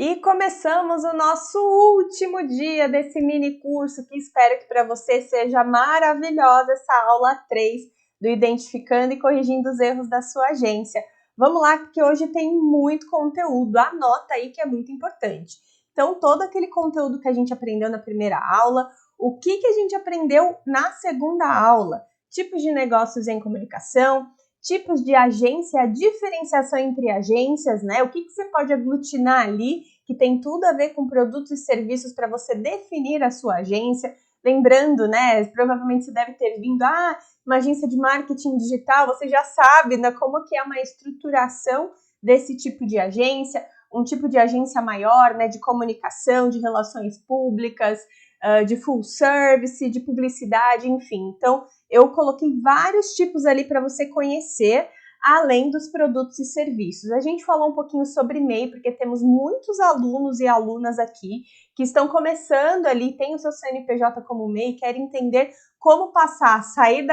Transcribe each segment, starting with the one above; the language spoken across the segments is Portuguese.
E começamos o nosso último dia desse mini curso, que espero que para você seja maravilhosa essa aula 3 do Identificando e Corrigindo os Erros da sua agência. Vamos lá, porque hoje tem muito conteúdo, anota aí que é muito importante. Então, todo aquele conteúdo que a gente aprendeu na primeira aula, o que a gente aprendeu na segunda aula? Tipos de negócios em comunicação, tipos de agência, a diferenciação entre agências, né? O que você pode aglutinar ali, que tem tudo a ver com produtos e serviços para você definir a sua agência. Lembrando, né? Provavelmente você deve ter vindo, uma agência de marketing digital, você já sabe, né, como que é uma estruturação desse tipo de agência, um tipo de agência maior, né, de comunicação, de relações públicas, de full service, de publicidade, enfim. Então, eu coloquei vários tipos ali para você conhecer, além dos produtos e serviços. A gente falou um pouquinho sobre MEI, porque temos muitos alunos e alunas aqui que estão começando ali, tem o seu CNPJ como MEI, querem entender como passar, sair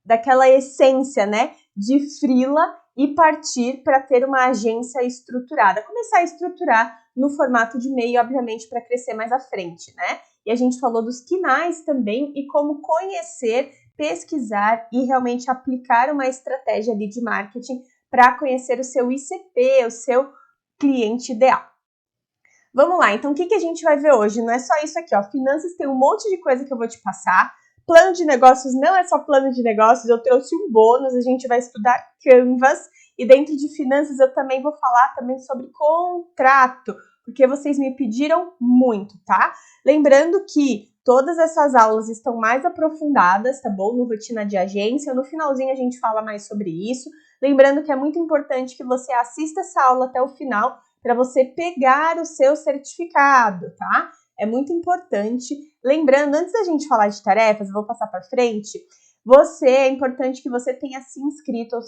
daquela essência, né, de freela e partir para ter uma agência estruturada. Começar a estruturar no formato de MEI, obviamente, para crescer mais à frente, né? E a gente falou dos KINAIs também e como conhecer, pesquisar e realmente aplicar uma estratégia ali de marketing para conhecer o seu ICP, o seu cliente ideal. Vamos lá, então o que a gente vai ver hoje? Não é só isso aqui, ó. Finanças tem um monte de coisa que eu vou te passar. Plano de negócios não é só plano de negócios, eu trouxe um bônus, a gente vai estudar Canvas. E dentro de finanças eu também vou falar também sobre contrato, porque vocês me pediram muito, tá? Lembrando que todas essas aulas estão mais aprofundadas, tá bom? No Rotina de Agência, no finalzinho a gente fala mais sobre isso. Lembrando que é muito importante que você assista essa aula até o final para você pegar o seu certificado, tá? É muito importante. Lembrando, antes da gente falar de tarefas, eu vou passar para frente, é importante que você tenha se inscrito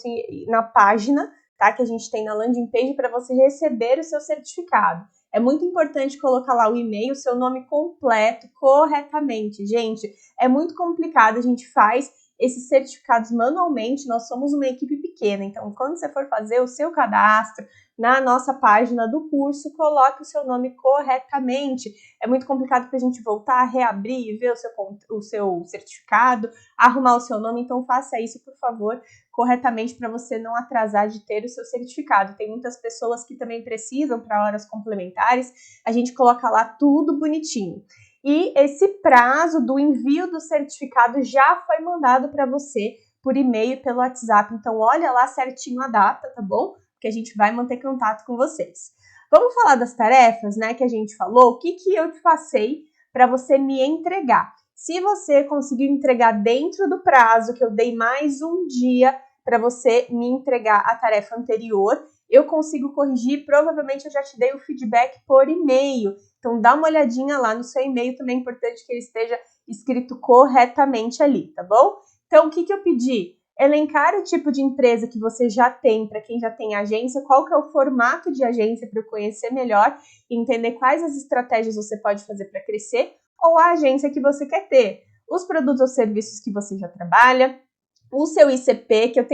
na página, tá? Que a gente tem na landing page para você receber o seu certificado. É muito importante colocar lá o e-mail, o seu nome completo, corretamente. Gente, é muito complicado, a gente faz esses certificados manualmente, nós somos uma equipe pequena, então quando você for fazer o seu cadastro na nossa página do curso, coloque o seu nome corretamente. É muito complicado para a gente voltar, reabrir e ver o seu certificado, arrumar o seu nome, então faça isso, por favor, corretamente para você não atrasar de ter o seu certificado. Tem muitas pessoas que também precisam para horas complementares, a gente coloca lá tudo bonitinho. E esse prazo do envio do certificado já foi mandado para você por e-mail e pelo WhatsApp. Então, olha lá certinho a data, tá bom? Porque a gente vai manter contato com vocês. Vamos falar das tarefas, né, que a gente falou? O que eu te passei para você me entregar? Se você conseguiu entregar dentro do prazo, que eu dei mais um dia para você me entregar a tarefa anterior, eu consigo corrigir, provavelmente eu já te dei o feedback por e-mail. Então, dá uma olhadinha lá no seu e-mail, também é importante que ele esteja escrito corretamente ali, tá bom? Então, o que eu pedi? Elencar o tipo de empresa que você já tem, para quem já tem agência, qual que é o formato de agência para eu conhecer melhor e entender quais as estratégias você pode fazer para crescer, ou a agência que você quer ter, os produtos ou serviços que você já trabalha, o seu ICP, que eu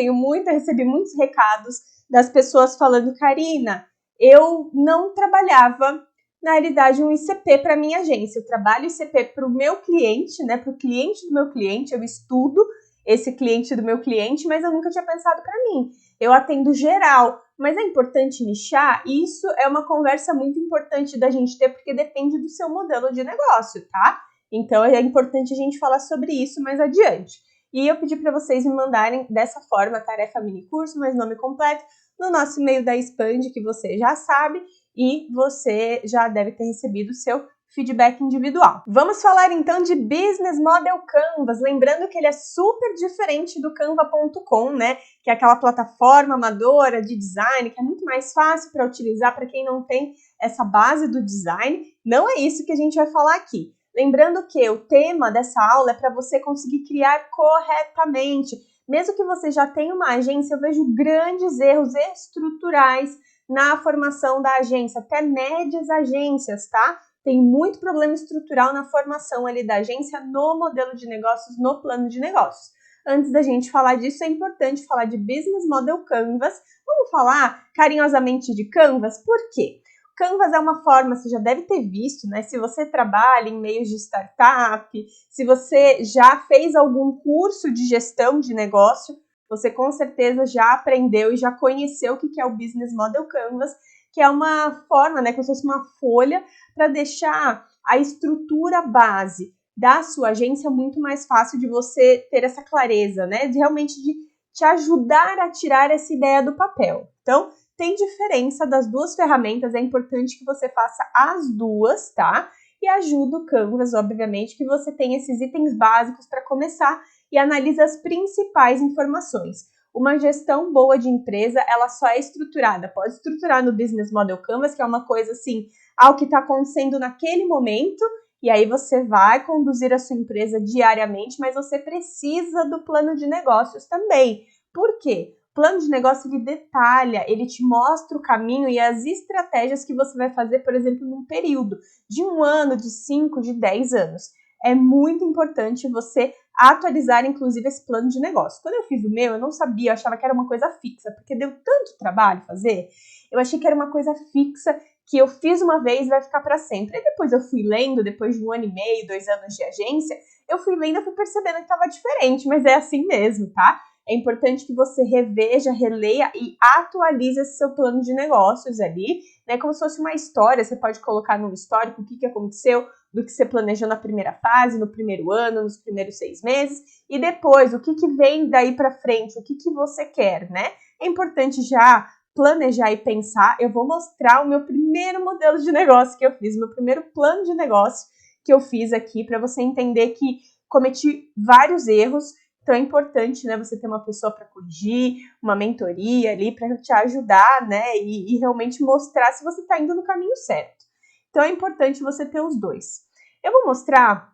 recebi muitos recados das pessoas falando, Karina, eu não trabalhava, na realidade, um ICP para minha agência, eu trabalho ICP para o meu cliente, né, para o cliente do meu cliente, eu estudo esse cliente do meu cliente, mas eu nunca tinha pensado para mim. Eu atendo geral, mas é importante nichar? Isso é uma conversa muito importante da gente ter, porque depende do seu modelo de negócio, tá? Então é importante a gente falar sobre isso mais adiante. E eu pedi para vocês me mandarem dessa forma a tarefa mini curso, mais nome completo, no nosso e-mail da Expand, que você já sabe, e você já deve ter recebido o seu feedback individual. Vamos falar então de Business Model Canvas, lembrando que ele é super diferente do canva.com, né? Que é aquela plataforma amadora de design, que é muito mais fácil para utilizar para quem não tem essa base do design. Não é isso que a gente vai falar aqui. Lembrando que o tema dessa aula é para você conseguir criar corretamente. Mesmo que você já tenha uma agência, eu vejo grandes erros estruturais na formação da agência, até médias agências, tá? Tem muito problema estrutural na formação ali da agência, no modelo de negócios, no plano de negócios. Antes da gente falar disso, é importante falar de Business Model Canvas. Vamos falar carinhosamente de Canvas? Por quê? Canvas é uma forma, você já deve ter visto, né? Se você trabalha em meios de startup, se você já fez algum curso de gestão de negócio, você com certeza já aprendeu e já conheceu o que é o Business Model Canvas, que é uma forma, né, como se fosse uma folha para deixar a estrutura base da sua agência muito mais fácil de você ter essa clareza, né? De realmente de te ajudar a tirar essa ideia do papel. Então, tem diferença das duas ferramentas, é importante que você faça as duas, tá? E ajuda o Canvas, obviamente, que você tenha esses itens básicos para começar e analisa as principais informações. Uma gestão boa de empresa, ela só é estruturada, pode estruturar no Business Model Canvas, que é uma coisa assim, ao que está acontecendo naquele momento, e aí você vai conduzir a sua empresa diariamente, mas você precisa do plano de negócios também. Por quê? O plano de negócio, ele detalha, ele te mostra o caminho e as estratégias que você vai fazer, por exemplo, num período de 1 ano, de 5, de 10 anos. É muito importante você atualizar, inclusive, esse plano de negócio. Quando eu fiz o meu, eu não sabia, eu achava que era uma coisa fixa, porque deu tanto trabalho fazer, eu achei que era uma coisa fixa, que eu fiz uma vez e vai ficar para sempre. E depois eu fui lendo, depois de 1 ano e meio, 2 anos de agência, eu fui lendo e fui percebendo que estava diferente, mas é assim mesmo, tá? É importante que você reveja, releia e atualize esse seu plano de negócios ali, né? Como se fosse uma história, você pode colocar no histórico o que aconteceu, do que você planejou na primeira fase, no primeiro ano, nos primeiros 6 meses, e depois, o que vem daí para frente, o que você quer, né? É importante já planejar e pensar. Eu vou mostrar o meu primeiro modelo de negócio que eu fiz, meu primeiro plano de negócio que eu fiz aqui, para você entender que cometi vários erros. Então é importante, né, você ter uma pessoa para corrigir, uma mentoria ali para te ajudar, né, e realmente mostrar se você está indo no caminho certo. Então é importante você ter os dois. Eu vou mostrar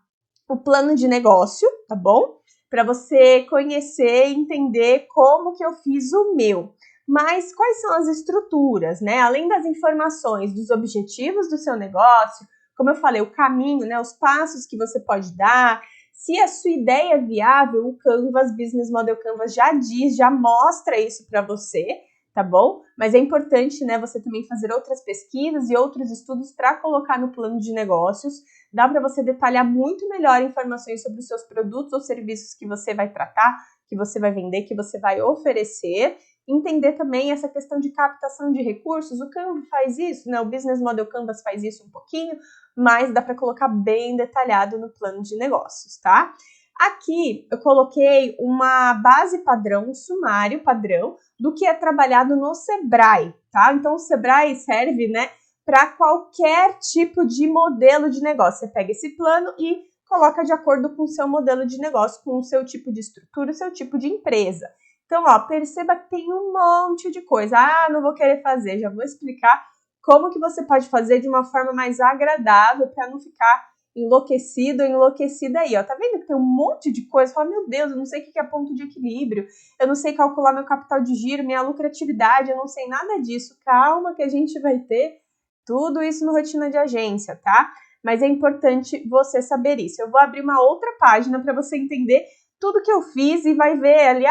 o plano de negócio, tá bom? Para você conhecer e entender como que eu fiz o meu. Mas quais são as estruturas, né? Além das informações dos objetivos do seu negócio, como eu falei, o caminho, né, os passos que você pode dar. Se a sua ideia é viável, o Canvas, Business Model Canvas já diz, já mostra isso para você, tá bom? Mas é importante, né, você também fazer outras pesquisas e outros estudos para colocar no plano de negócios. Dá para você detalhar muito melhor informações sobre os seus produtos ou serviços que você vai tratar, que você vai vender, que você vai oferecer. Entender também essa questão de captação de recursos. O Canva faz isso, né? O Business Model Canvas faz isso um pouquinho, mas dá para colocar bem detalhado no plano de negócios, tá? Aqui eu coloquei uma base padrão, um sumário padrão do que é trabalhado no Sebrae, tá? Então o Sebrae serve, né, para qualquer tipo de modelo de negócio. Você pega esse plano e coloca de acordo com o seu modelo de negócio, com o seu tipo de estrutura, o seu tipo de empresa. Então, ó, perceba que tem um monte de coisa. Ah, não vou querer fazer, já vou explicar como que você pode fazer de uma forma mais agradável para não ficar enlouquecido ou enlouquecida aí, ó. Tá vendo que tem um monte de coisa? Fala, meu Deus, eu não sei o que é ponto de equilíbrio, eu não sei calcular meu capital de giro, minha lucratividade, eu não sei nada disso. Calma que a gente vai ter tudo isso no Rotina de Agência, tá? Mas é importante você saber isso. Eu vou abrir uma outra página para você entender tudo que eu fiz e vai ver ali,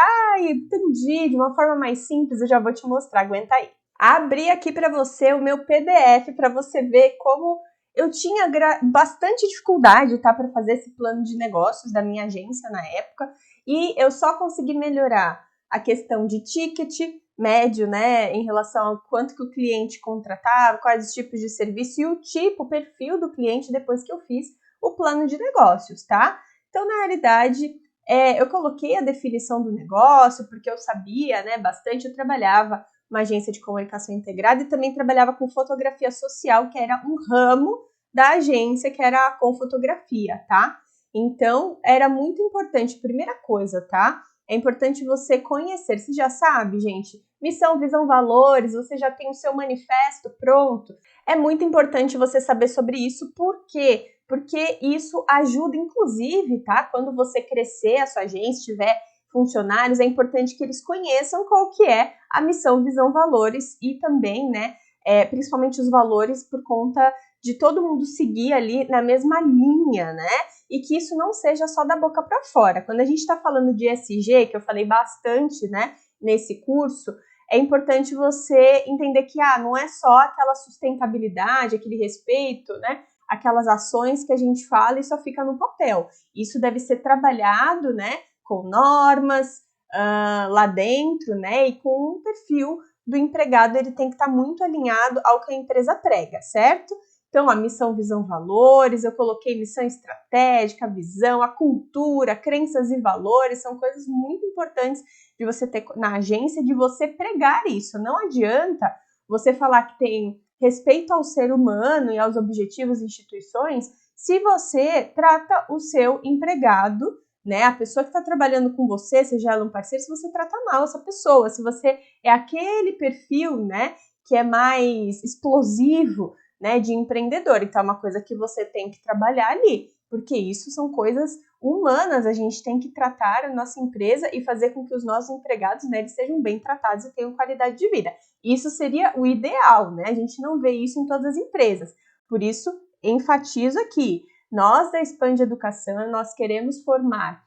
entendi, de uma forma mais simples, eu já vou te mostrar, aguenta aí. Abri aqui para você o meu PDF para você ver como eu tinha bastante dificuldade, tá, para fazer esse plano de negócios da minha agência na época, e eu só consegui melhorar a questão de ticket médio, né, em relação ao quanto que o cliente contratava, quais os tipos de serviço e o tipo, o perfil do cliente depois que eu fiz o plano de negócios, tá? Então, na realidade, eu coloquei a definição do negócio, porque eu sabia, né, bastante, eu trabalhava uma agência de comunicação integrada e também trabalhava com fotografia social, que era um ramo da agência, que era com fotografia, tá? Então, era muito importante, primeira coisa, tá? É importante você conhecer, você já sabe, gente, missão, visão, valores, você já tem o seu manifesto pronto. É muito importante você saber sobre isso, por quê? Porque isso ajuda, inclusive, tá? Quando você crescer, a sua agência tiver funcionários, é importante que eles conheçam qual que é a missão, visão, valores e também, né, principalmente os valores por conta de todo mundo seguir ali na mesma linha, né, e que isso não seja só da boca para fora. Quando a gente está falando de ESG, que eu falei bastante, né, nesse curso, é importante você entender que não é só aquela sustentabilidade, aquele respeito, né? Aquelas ações que a gente fala e só fica no papel. Isso deve ser trabalhado, né, com normas lá dentro, né, e com um perfil do empregado, ele tem que estar muito alinhado ao que a empresa prega, certo? Então, a missão, visão, valores, eu coloquei missão estratégica, visão, a cultura, crenças e valores, são coisas muito importantes de você ter na agência, de você pregar isso. Não adianta você falar que tem respeito ao ser humano e aos objetivos e instituições se você trata o seu empregado, né, a pessoa que está trabalhando com você, seja ela um parceiro, se você trata mal essa pessoa, se você é aquele perfil, né, que é mais explosivo, né, de empreendedor. Então, é uma coisa que você tem que trabalhar ali, porque isso são coisas humanas, a gente tem que tratar a nossa empresa e fazer com que os nossos empregados, né, eles sejam bem tratados e tenham qualidade de vida. Isso seria o ideal, né? A gente não vê isso em todas as empresas. Por isso, enfatizo aqui, nós da Expande Educação, nós queremos formar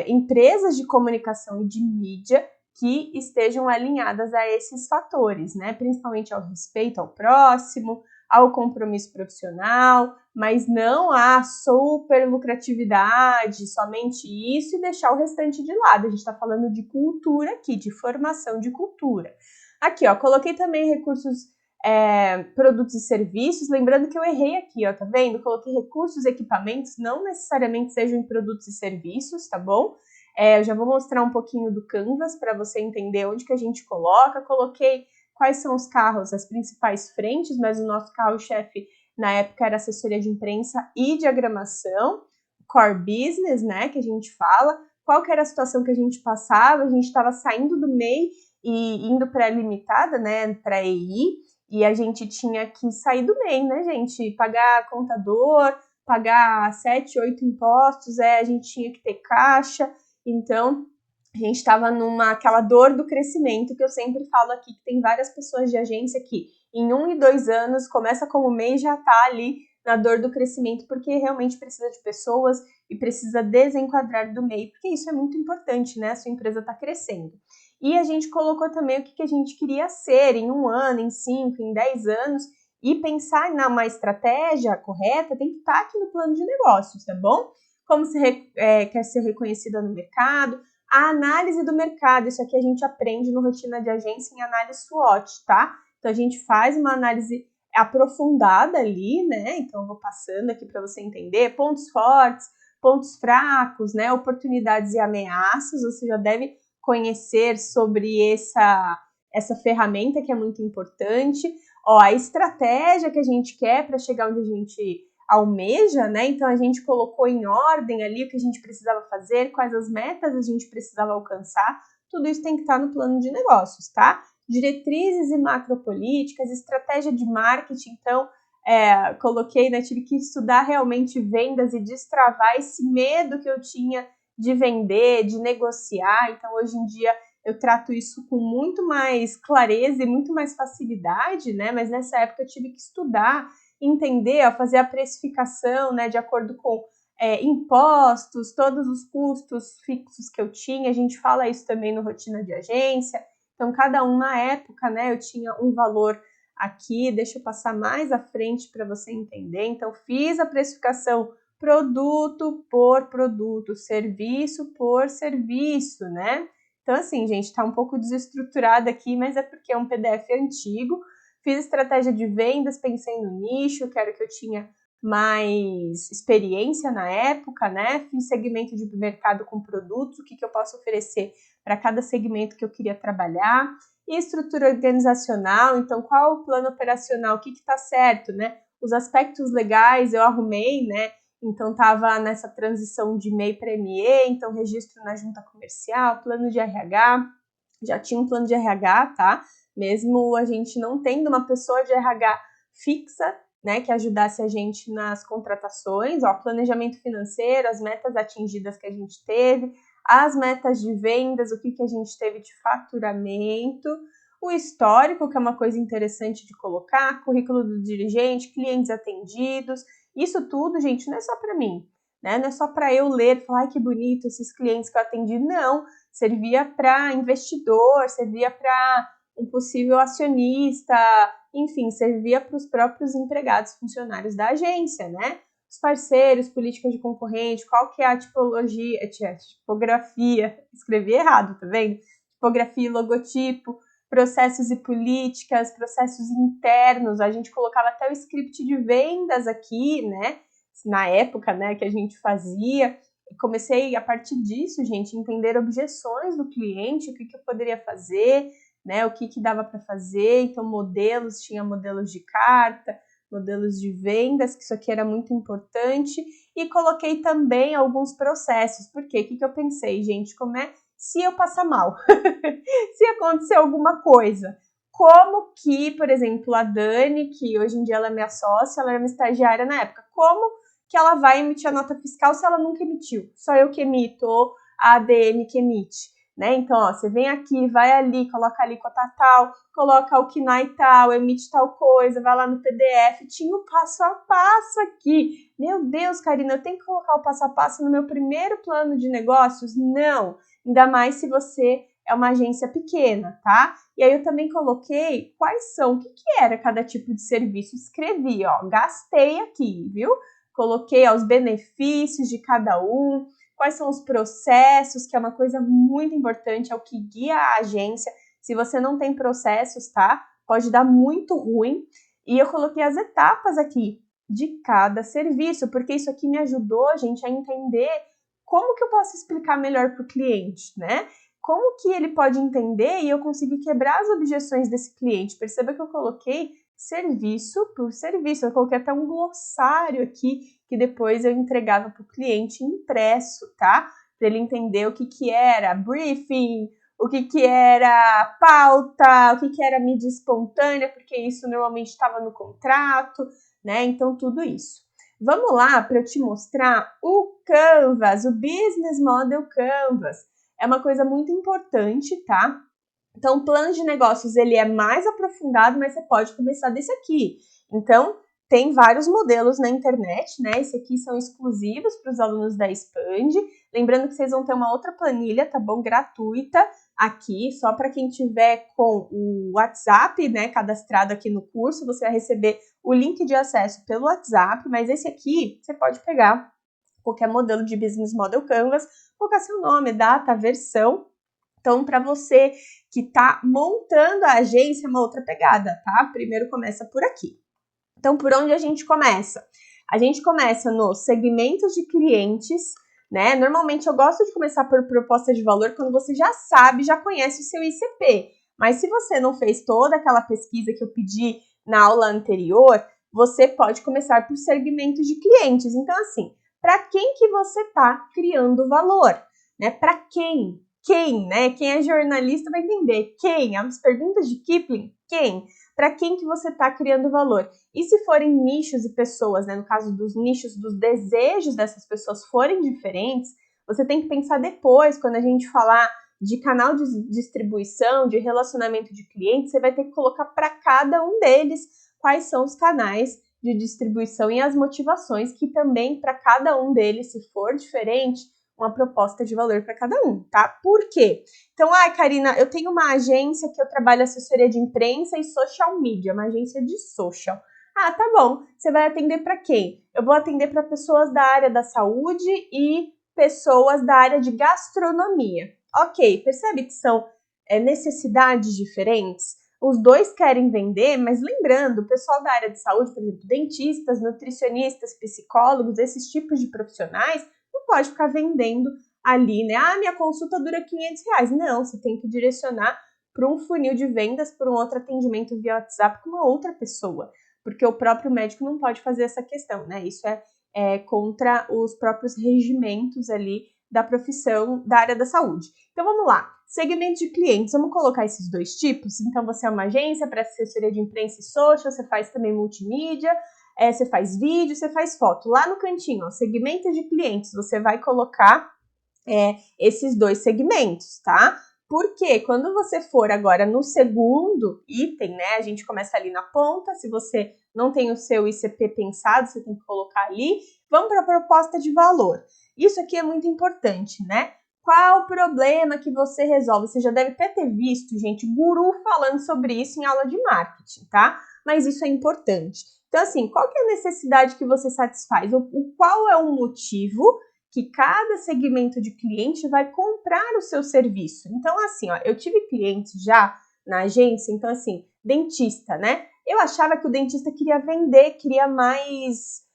empresas de comunicação e de mídia que estejam alinhadas a esses fatores, né? Principalmente ao respeito ao próximo, ao compromisso profissional, mas não a super lucratividade, somente isso e deixar o restante de lado. A gente está falando de cultura aqui, de formação de cultura. Aqui, ó, coloquei também recursos, produtos e serviços, lembrando que eu errei aqui, ó, tá vendo? Coloquei recursos e equipamentos, não necessariamente sejam em produtos e serviços, tá bom? Eu já vou mostrar um pouquinho do Canvas para você entender onde que a gente coloca. Coloquei quais são os carros, as principais frentes, mas o nosso carro-chefe na época era assessoria de imprensa e diagramação, core business, né, que a gente fala. Qual que era a situação que a gente passava? A gente estava saindo do MEI e indo para a limitada, né, para a EI, e a gente tinha que sair do MEI, né, gente? Pagar contador, pagar 7, 8 impostos, a gente tinha que ter caixa, então a gente estava aquela dor do crescimento que eu sempre falo aqui, que tem várias pessoas de agência que em 1 e 2 anos, começa como MEI e já está ali na dor do crescimento, porque realmente precisa de pessoas e precisa desenquadrar do MEI, porque isso é muito importante, né? A sua empresa está crescendo. E a gente colocou também o que a gente queria ser em 1 ano, em 5, em 10 anos, e pensar numa estratégia correta tem que estar aqui no plano de negócios, tá bom? Como quer ser reconhecida no mercado, a análise do mercado, isso aqui a gente aprende no Rotina de Agência em análise SWOT, tá? Então a gente faz uma análise aprofundada ali, né? Então eu vou passando aqui para você entender pontos fortes, pontos fracos, né? Oportunidades e ameaças, você já deve conhecer sobre essa ferramenta que é muito importante. Ó, a estratégia que a gente quer para chegar onde a gente almeja, né? Então a gente colocou em ordem ali o que a gente precisava fazer, quais as metas a gente precisava alcançar, tudo isso tem que estar no plano de negócios, tá? Diretrizes e macropolíticas, estratégia de marketing, então coloquei, né? Tive que estudar realmente vendas e destravar esse medo que eu tinha de vender, de negociar, então hoje em dia eu trato isso com muito mais clareza e muito mais facilidade, né? Mas nessa época eu tive que estudar, entender, fazer a precificação, né, de acordo com impostos, todos os custos fixos que eu tinha, a gente fala isso também no Rotina de Agência, então cada um na época, né, eu tinha um valor aqui, deixa eu passar mais à frente para você entender, então fiz a precificação produto por produto, serviço por serviço, né, então assim, gente, tá um pouco desestruturado aqui, mas é porque é um PDF antigo. Fiz estratégia de vendas, pensei no nicho, que era o que eu tinha mais experiência na época, né? Fiz segmento de mercado com produtos, o que eu posso oferecer para cada segmento que eu queria trabalhar. E estrutura organizacional, então qual o plano operacional, o que está certo, né? Os aspectos legais eu arrumei, né? Então estava nessa transição de MEI para ME, então registro na junta comercial, plano de RH, já tinha um plano de RH, tá? Mesmo a gente não tendo uma pessoa de RH fixa, né, que ajudasse a gente nas contratações, ó, planejamento financeiro, as metas atingidas que a gente teve, as metas de vendas, o que a gente teve de faturamento, o histórico, que é uma coisa interessante de colocar, currículo do dirigente, clientes atendidos, isso tudo, gente, não é só para mim, né? Não é só para eu ler e falar, ai, que bonito esses clientes que eu atendi, não. servia para investidor, servia para um possível acionista, enfim, servia para os próprios empregados, funcionários da agência, né? Os parceiros, políticas de concorrente, qual que é a tipologia, tipografia, escrevi errado, tá vendo? Tipografia e logotipo, processos e políticas, processos internos, a gente colocava até o script de vendas aqui, né? Na época, né, que a gente fazia. Comecei, a partir disso, gente, entender objeções do cliente, o que eu poderia fazer, né, o que dava para fazer. Então, modelos, tinha modelos de carta, modelos de vendas, que isso aqui era muito importante, e coloquei também alguns processos. Por quê? O que eu pensei, gente? Como é se eu passar mal? Se acontecer alguma coisa? Como que, por exemplo, a Dani, que hoje em dia ela é minha sócia, ela era minha estagiária na época, como que ela vai emitir a nota fiscal se ela nunca emitiu? Só eu que emito, ou a ADM que emite. Né? Então, ó, você vem aqui, vai ali, coloca a alíquota tal, coloca o KNAI tal, emite tal coisa, vai lá no PDF, tinha o passo a passo aqui. Meu Deus, Karina, eu tenho que colocar o passo a passo no meu primeiro plano de negócios? Não, ainda mais se você é uma agência pequena, tá? E aí eu também coloquei quais são, o que era cada tipo de serviço, escrevi, ó, gastei aqui, viu? Coloquei ó, os benefícios de cada um, quais são os processos, que é uma coisa muito importante, é o que guia a agência. Se você não tem processos, tá? Pode dar muito ruim. E eu coloquei as etapas aqui de cada serviço, porque isso aqui me ajudou, gente, a entender como que eu posso explicar melhor para o cliente, né? Como que ele pode entender e eu conseguir quebrar as objeções desse cliente. Perceba que eu coloquei serviço por serviço, eu coloquei até um glossário aqui que depois eu entregava para o cliente impresso, tá? Para ele entender o que era briefing, o que era pauta, o que era mídia espontânea, porque isso normalmente estava no contrato, né? Então, tudo isso. Vamos lá para eu te mostrar o Canvas, o Business Model Canvas. É uma coisa muito importante, tá? Então, o plano de negócios, ele é mais aprofundado, mas você pode começar desse aqui. Então, tem vários modelos na internet, né? Esse aqui são exclusivos para os alunos da Expand. Lembrando que vocês vão ter uma outra planilha, tá bom? Gratuita aqui, só para quem tiver com o WhatsApp, né? Cadastrado aqui no curso, você vai receber o link de acesso pelo WhatsApp, mas esse aqui você pode pegar qualquer modelo de Business Model Canvas, colocar seu nome, data, versão. Então, para você que está montando a agência, é uma outra pegada, tá? Primeiro começa por aqui. Então, por onde a gente começa? A gente começa nos segmentos de clientes, né? Normalmente eu gosto de começar por proposta de valor quando você já sabe, já conhece o seu ICP. Mas se você não fez toda aquela pesquisa que eu pedi na aula anterior, você pode começar por segmentos de clientes. Então, assim, para quem que você está criando valor? Né? Para quem? Quem, né? Quem é jornalista vai entender. Quem? As perguntas de Kipling, quem? Para quem que você está criando valor? E se forem nichos e pessoas, né? No caso dos nichos, dos desejos dessas pessoas forem diferentes, você tem que pensar depois, quando a gente falar de canal de distribuição, de relacionamento de clientes, você vai ter que colocar para cada um deles quais são os canais de distribuição e as motivações que também para cada um deles, se for diferente, uma proposta de valor para cada um, tá? Por quê? Então, Karina, eu tenho uma agência que eu trabalho assessoria de imprensa e social media, uma agência de social. Tá bom. Você vai atender para quem? Eu vou atender para pessoas da área da saúde e pessoas da área de gastronomia. Ok, percebe que são necessidades diferentes? Os dois querem vender, mas lembrando, o pessoal da área de saúde, por exemplo, dentistas, nutricionistas, psicólogos, esses tipos de profissionais, não pode ficar vendendo ali, né? Minha consulta dura R$500. Não, você tem que direcionar para um funil de vendas, para um outro atendimento via WhatsApp com uma outra pessoa, porque o próprio médico não pode fazer essa questão, né? Isso é contra os próprios regimentos ali da profissão da área da saúde. Então, vamos lá. Segmento de clientes, vamos colocar esses dois tipos. Então, você é uma agência para assessoria de imprensa e social, você faz também multimídia, você faz vídeo, você faz foto. Lá no cantinho, ó, segmento de clientes, você vai colocar esses dois segmentos, tá? Porque quando você for agora no segundo item, né, a gente começa ali na ponta, se você não tem o seu ICP pensado, você tem que colocar ali. Vamos para a proposta de valor. Isso aqui é muito importante, né? Qual o problema que você resolve? Você já deve até ter visto, gente, guru falando sobre isso em aula de marketing, tá? Mas isso é importante. Então, assim, qual que é a necessidade que você satisfaz? Qual é o motivo que cada segmento de cliente vai comprar o seu serviço? Então, assim, ó, eu tive clientes já na agência, então, assim, dentista, né? Eu achava que o dentista queria vender, queria mais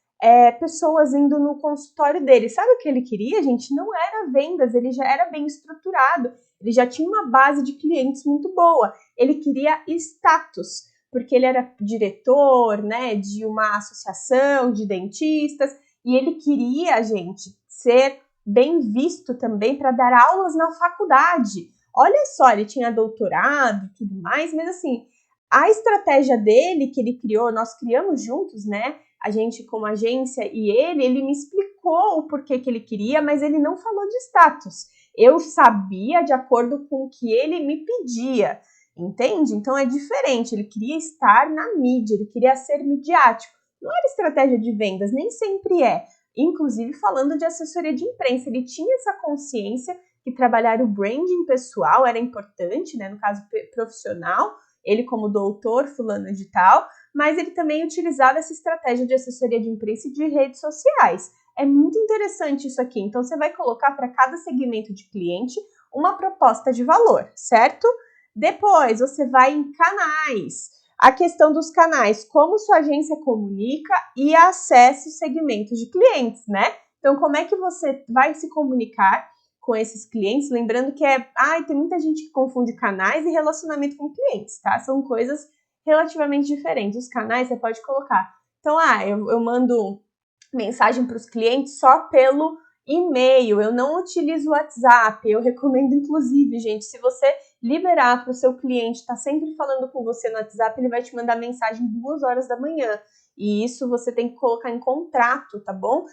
pessoas indo no consultório dele. Sabe o que ele queria, gente? Não era vendas, ele já era bem estruturado, ele já tinha uma base de clientes muito boa. Ele queria status, porque ele era diretor, né, de uma associação de dentistas, e ele queria, gente, ser bem visto também para dar aulas na faculdade. Olha só, ele tinha doutorado e tudo mais, mas assim, a estratégia dele que ele criou, nós criamos juntos, né? A gente como agência e ele me explicou o porquê que ele queria, mas ele não falou de status. Eu sabia de acordo com o que ele me pedia, entende? Então é diferente, ele queria estar na mídia, ele queria ser midiático. Não era estratégia de vendas, nem sempre é. Inclusive falando de assessoria de imprensa, ele tinha essa consciência que trabalhar o branding pessoal era importante, né? No caso profissional, ele como doutor fulano de tal, mas ele também utilizava essa estratégia de assessoria de imprensa e de redes sociais. É muito interessante isso aqui. Então, você vai colocar para cada segmento de cliente uma proposta de valor, certo? Depois, você vai em canais. A questão dos canais, como sua agência comunica e acessa os segmentos de clientes, né? Então, como é que você vai se comunicar com esses clientes? Lembrando que tem muita gente que confunde canais e relacionamento com clientes, tá? São coisas relativamente diferentes. Os canais você pode colocar. Então, eu mando mensagem para os clientes só pelo e-mail, eu não utilizo o WhatsApp. Eu recomendo, inclusive, gente, se você liberar para o seu cliente estar sempre falando com você no WhatsApp, ele vai te mandar mensagem 2 horas da manhã. E isso você tem que colocar em contrato, tá bom?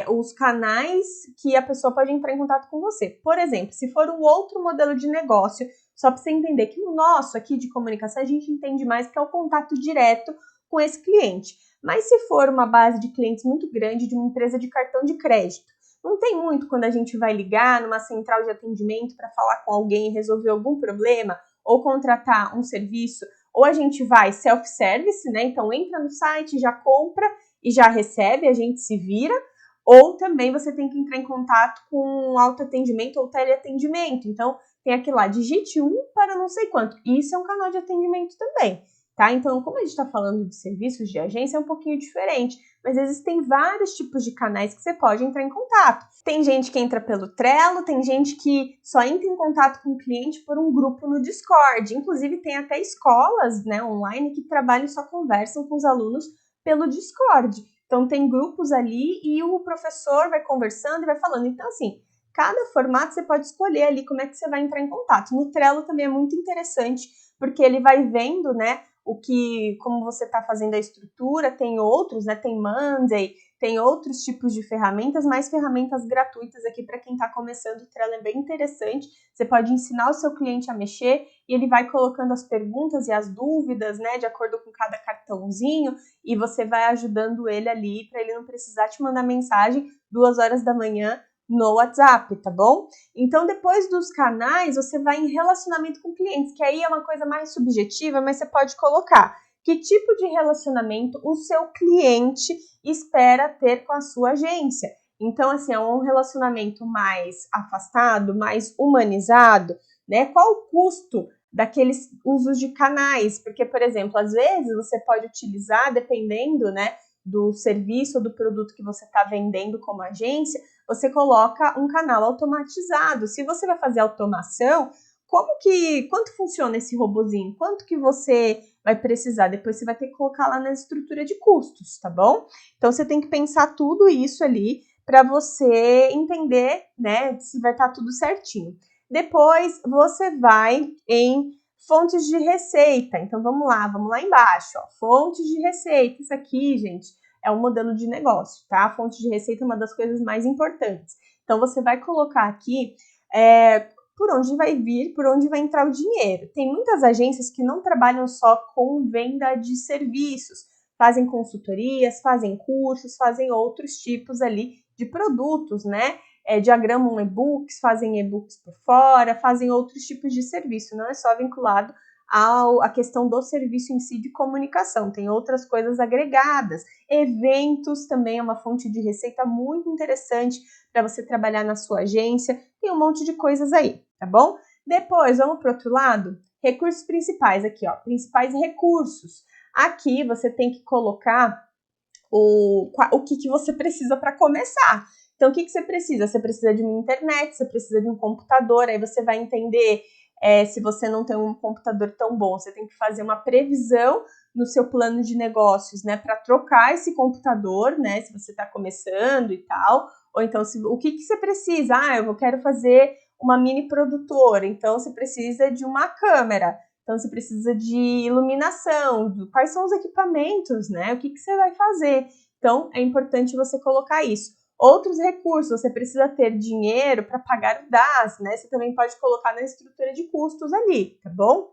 Os canais que a pessoa pode entrar em contato com você. Por exemplo, se for um outro modelo de negócio, só para você entender que no nosso aqui de comunicação a gente entende mais que é o contato direto com esse cliente. Mas se for uma base de clientes muito grande de uma empresa de cartão de crédito, não tem muito quando a gente vai ligar numa central de atendimento para falar com alguém e resolver algum problema ou contratar um serviço, ou a gente vai self-service, né? Então entra no site, já compra e já recebe, a gente se vira, ou também você tem que entrar em contato com autoatendimento ou teleatendimento. Então tem aquilo lá, digite 1 para não sei quanto. Isso é um canal de atendimento também, tá? Então, como a gente está falando de serviços de agência, é um pouquinho diferente, mas existem vários tipos de canais que você pode entrar em contato. Tem gente que entra pelo Trello, tem gente que só entra em contato com o cliente por um grupo no Discord. Inclusive, tem até escolas, né, online que trabalham e só conversam com os alunos pelo Discord. Então, tem grupos ali e o professor vai conversando e vai falando. Então, assim, cada formato você pode escolher ali como é que você vai entrar em contato. No Trello também é muito interessante, porque ele vai vendo, né, como você está fazendo a estrutura, tem outros, né? Tem Monday, tem outros tipos de ferramentas, mais ferramentas gratuitas aqui para quem está começando. O Trello é bem interessante. Você pode ensinar o seu cliente a mexer e ele vai colocando as perguntas e as dúvidas, né? De acordo com cada cartãozinho, e você vai ajudando ele ali para ele não precisar te mandar mensagem 2 horas da manhã no WhatsApp, tá bom? Então, depois dos canais, você vai em relacionamento com clientes, que aí é uma coisa mais subjetiva, mas você pode colocar que tipo de relacionamento o seu cliente espera ter com a sua agência. Então, assim, é um relacionamento mais afastado, mais humanizado, né? Qual o custo daqueles usos de canais? Porque, por exemplo, às vezes você pode utilizar, dependendo, né, do serviço ou do produto que você está vendendo como agência, você coloca um canal automatizado. Se você vai fazer automação, quanto funciona esse robozinho? Quanto que você vai precisar? Depois você vai ter que colocar lá na estrutura de custos, tá bom? Então você tem que pensar tudo isso ali para você entender, né, se vai estar tudo certinho. Depois você vai em fontes de receita. Então vamos lá embaixo, ó, fontes de receita. Isso aqui, gente, é um modelo de negócio, tá? A fonte de receita é uma das coisas mais importantes. Então, você vai colocar aqui por onde vai vir, por onde vai entrar o dinheiro. Tem muitas agências que não trabalham só com venda de serviços, fazem consultorias, fazem cursos, fazem outros tipos ali de produtos, né? diagramam e-books, fazem e-books por fora, fazem outros tipos de serviço, não é só vinculado à questão do serviço em si de comunicação, tem outras coisas agregadas. Eventos também é uma fonte de receita muito interessante para você trabalhar na sua agência, tem um monte de coisas aí, tá bom? Depois, vamos para o outro lado? Recursos principais aqui, ó, principais recursos. Aqui você tem que colocar o que você precisa para começar. Então, o que você precisa? Você precisa de uma internet, você precisa de um computador, aí você vai entender se você não tem um computador tão bom, você tem que fazer uma previsão no seu plano de negócios, né, para trocar esse computador, né, se você está começando e tal, ou então o que você precisa? Eu quero fazer uma mini produtora, então você precisa de uma câmera, então você precisa de iluminação, quais são os equipamentos, né, o que você vai fazer, então é importante você colocar isso. Outros recursos, você precisa ter dinheiro para pagar o DAS, né? Você também pode colocar na estrutura de custos ali, tá bom?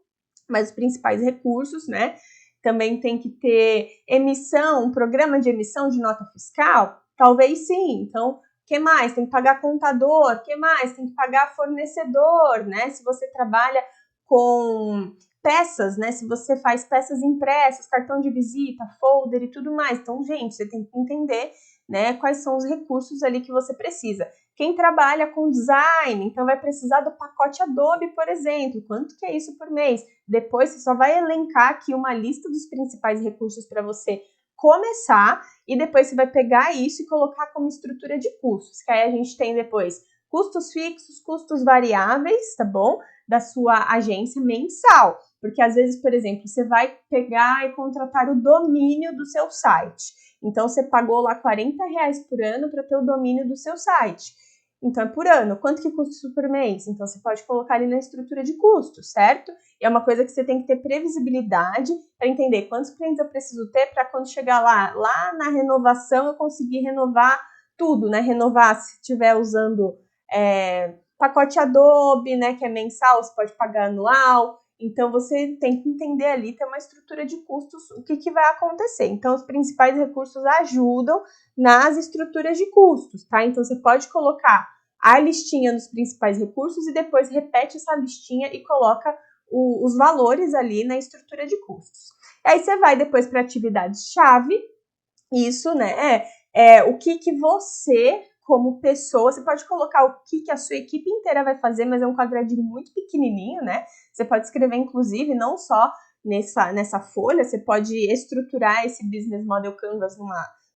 Mas os principais recursos, né? Também tem que ter emissão, um programa de emissão de nota fiscal? Talvez sim. Então, o que mais? Tem que pagar contador, o que mais? Tem que pagar fornecedor, né? Se você trabalha com peças, né? Se você faz peças impressas, cartão de visita, folder e tudo mais. Então, gente, você tem que entender, né, quais são os recursos ali que você precisa. Quem trabalha com design, então vai precisar do pacote Adobe, por exemplo. Quanto que é isso por mês? Depois você só vai elencar aqui uma lista dos principais recursos para você começar e depois você vai pegar isso e colocar como estrutura de custos, que aí a gente tem depois custos fixos, custos variáveis, tá bom? Da sua agência mensal. Porque às vezes, por exemplo, você vai pegar e contratar o domínio do seu site. Então, você pagou lá R$40 por ano para ter o domínio do seu site. Então, é por ano. Quanto que custa isso por mês? Então, você pode colocar ali na estrutura de custos, certo? E é uma coisa que você tem que ter previsibilidade para entender quantos clientes eu preciso ter para quando chegar lá na renovação, eu conseguir renovar tudo, né? Renovar se estiver usando pacote Adobe, né? Que é mensal, você pode pagar anual. Então, você tem que entender ali, ter uma estrutura de custos, o que vai acontecer. Então, os principais recursos ajudam nas estruturas de custos, tá? Então, você pode colocar a listinha dos principais recursos e depois repete essa listinha e coloca os valores ali na estrutura de custos. Aí, você vai depois para atividades-chave. Isso, né? O que você, como pessoa, você pode colocar o que a sua equipe inteira vai fazer, mas é um quadradinho muito pequenininho, né? Você pode escrever, inclusive, não só nessa folha, você pode estruturar esse Business Model Canvas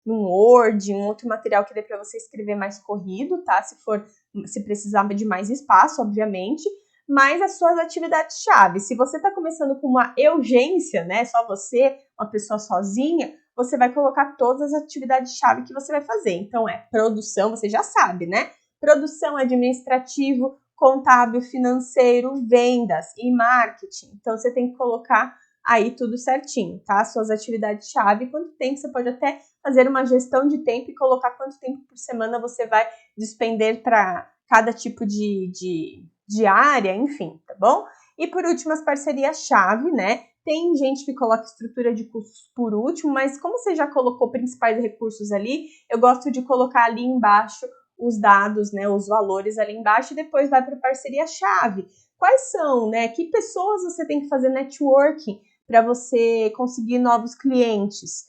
num Word, um outro material que dê para você escrever mais corrido, tá? Se precisar de mais espaço, obviamente, mas as suas atividades-chave. Se você está começando com uma urgência, né? Só você, uma pessoa sozinha, você vai colocar todas as atividades-chave que você vai fazer. Então, produção, você já sabe, né? Produção, administrativo, contábil, financeiro, vendas e marketing. Então, você tem que colocar aí tudo certinho, tá? Suas atividades-chave, quanto tempo você pode até fazer uma gestão de tempo e colocar quanto tempo por semana você vai despender para cada tipo de área, enfim, tá bom? E por último, as parcerias-chave, né? Tem gente que coloca estrutura de custos por último, mas como você já colocou principais recursos ali, eu gosto de colocar ali embaixo os dados, né, os valores ali embaixo e depois vai para a parceria-chave. Quais são, né? Que pessoas você tem que fazer networking para você conseguir novos clientes?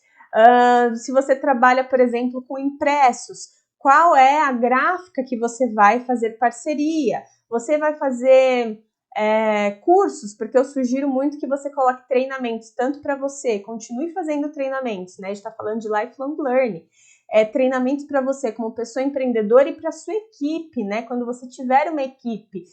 Se você trabalha, por exemplo, com impressos, qual é a gráfica que você vai fazer parceria? Você vai fazer cursos, porque eu sugiro muito que você coloque treinamentos, tanto para você, continue fazendo treinamentos, né? A gente está falando de lifelong learning. Treinamentos para você como pessoa empreendedora e para a sua equipe, né? Quando você tiver uma equipe,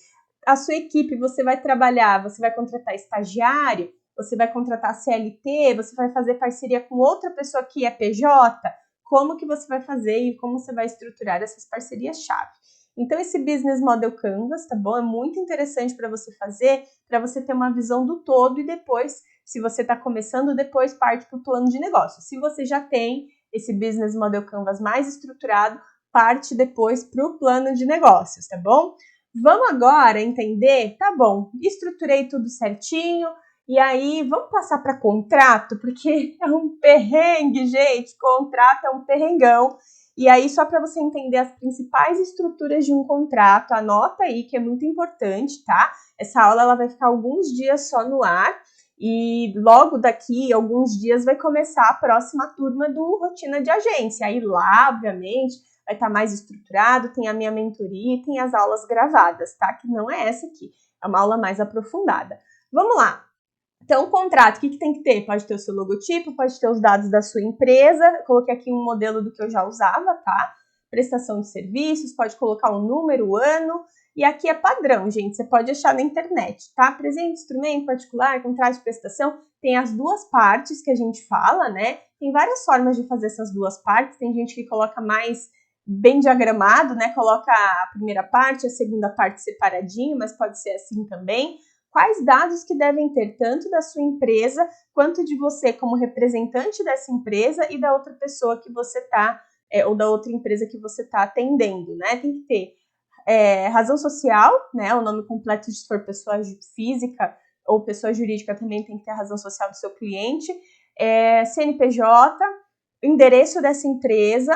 a sua equipe você vai trabalhar, você vai contratar estagiário, você vai contratar CLT, você vai fazer parceria com outra pessoa que é PJ, como que você vai fazer e como você vai estruturar essas parcerias-chave. Então, esse Business Model Canvas, tá bom? É muito interessante para você fazer, para você ter uma visão do todo e depois, se você está começando, depois parte para o plano de negócio. Se você já tem esse Business Model Canvas mais estruturado, parte depois para o plano de negócios, tá bom? Vamos agora entender, tá bom, estruturei tudo certinho, e aí vamos passar para contrato, porque é um perrengue, gente, contrato é um perrengão. E aí, só para você entender as principais estruturas de um contrato, anota aí que é muito importante, tá? Essa aula ela vai ficar alguns dias só no ar e logo daqui, alguns dias, vai começar a próxima turma do Rotina de Agência. Aí lá, obviamente, vai estar mais estruturado, tem a minha mentoria e tem as aulas gravadas, tá? Que não é essa aqui, é uma aula mais aprofundada. Vamos lá! Então, o contrato, o que tem que ter? Pode ter o seu logotipo, pode ter os dados da sua empresa. Eu coloquei aqui um modelo do que eu já usava, tá? Prestação de serviços, pode colocar um número, o ano. E aqui é padrão, gente, você pode achar na internet, tá? Presente, instrumento, particular, contrato de prestação. Tem as duas partes que a gente fala, né? Tem várias formas de fazer essas duas partes. Tem gente que coloca mais bem diagramado, né? Coloca a primeira parte, a segunda parte separadinho, mas pode ser assim também. Quais dados que devem ter tanto da sua empresa quanto de você como representante dessa empresa e da outra pessoa que você está, ou da outra empresa que você está atendendo, né? Tem que ter razão social, né? O nome completo se for pessoa física ou pessoa jurídica também tem que ter a razão social do seu cliente, CNPJ, endereço dessa empresa.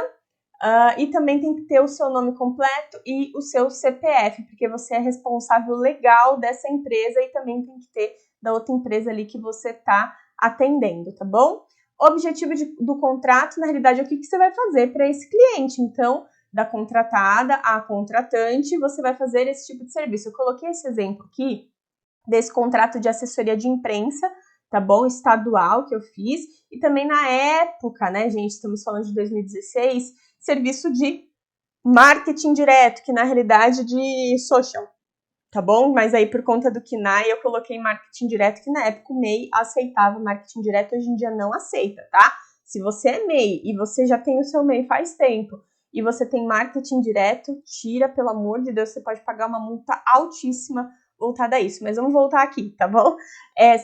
E também tem que ter o seu nome completo e o seu CPF, porque você é responsável legal dessa empresa e também tem que ter da outra empresa ali que você está atendendo, tá bom? O objetivo do contrato, na realidade, é o que você vai fazer para esse cliente. Então, da contratada à contratante, você vai fazer esse tipo de serviço. Eu coloquei esse exemplo aqui desse contrato de assessoria de imprensa, tá bom? Estadual que eu fiz. E também na época, né, gente, estamos falando de 2016, serviço de marketing direto, que na realidade de social, tá bom? Mas aí por conta do KNAI eu coloquei marketing direto, que na época o MEI aceitava marketing direto, hoje em dia não aceita, tá? Se você é MEI e você já tem o seu MEI faz tempo e você tem marketing direto, tira, pelo amor de Deus, você pode pagar uma multa altíssima voltada a isso, mas vamos voltar aqui, tá bom?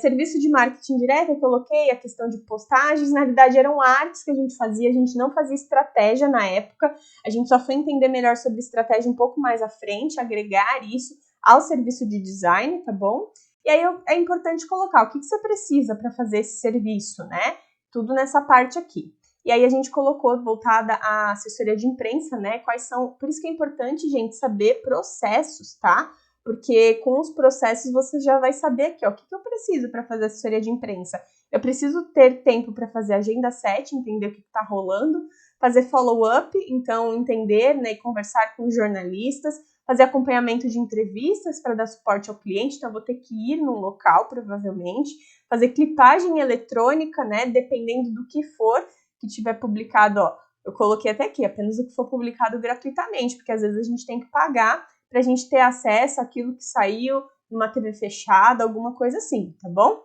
Serviço de marketing direto, eu coloquei a questão de postagens, na realidade eram artes que a gente não fazia estratégia na época, a gente só foi entender melhor sobre estratégia um pouco mais à frente, agregar isso ao serviço de design, tá bom? E aí é importante colocar o que você precisa para fazer esse serviço, né? Tudo nessa parte aqui. E aí a gente colocou, voltada à assessoria de imprensa, né? Quais são... Por isso que é importante, gente, saber processos, tá? Porque com os processos você já vai saber aqui, ó, o que eu preciso para fazer assessoria de imprensa. Eu preciso ter tempo para fazer agenda set, entender o que está rolando, fazer follow-up, então entender, né, e conversar com jornalistas, fazer acompanhamento de entrevistas para dar suporte ao cliente, então eu vou ter que ir num local, provavelmente, fazer clipagem eletrônica, né, dependendo do que for que tiver publicado, ó, eu coloquei até aqui, apenas o que for publicado gratuitamente, porque às vezes a gente tem que pagar para a gente ter acesso àquilo que saiu numa TV fechada, alguma coisa assim, tá bom?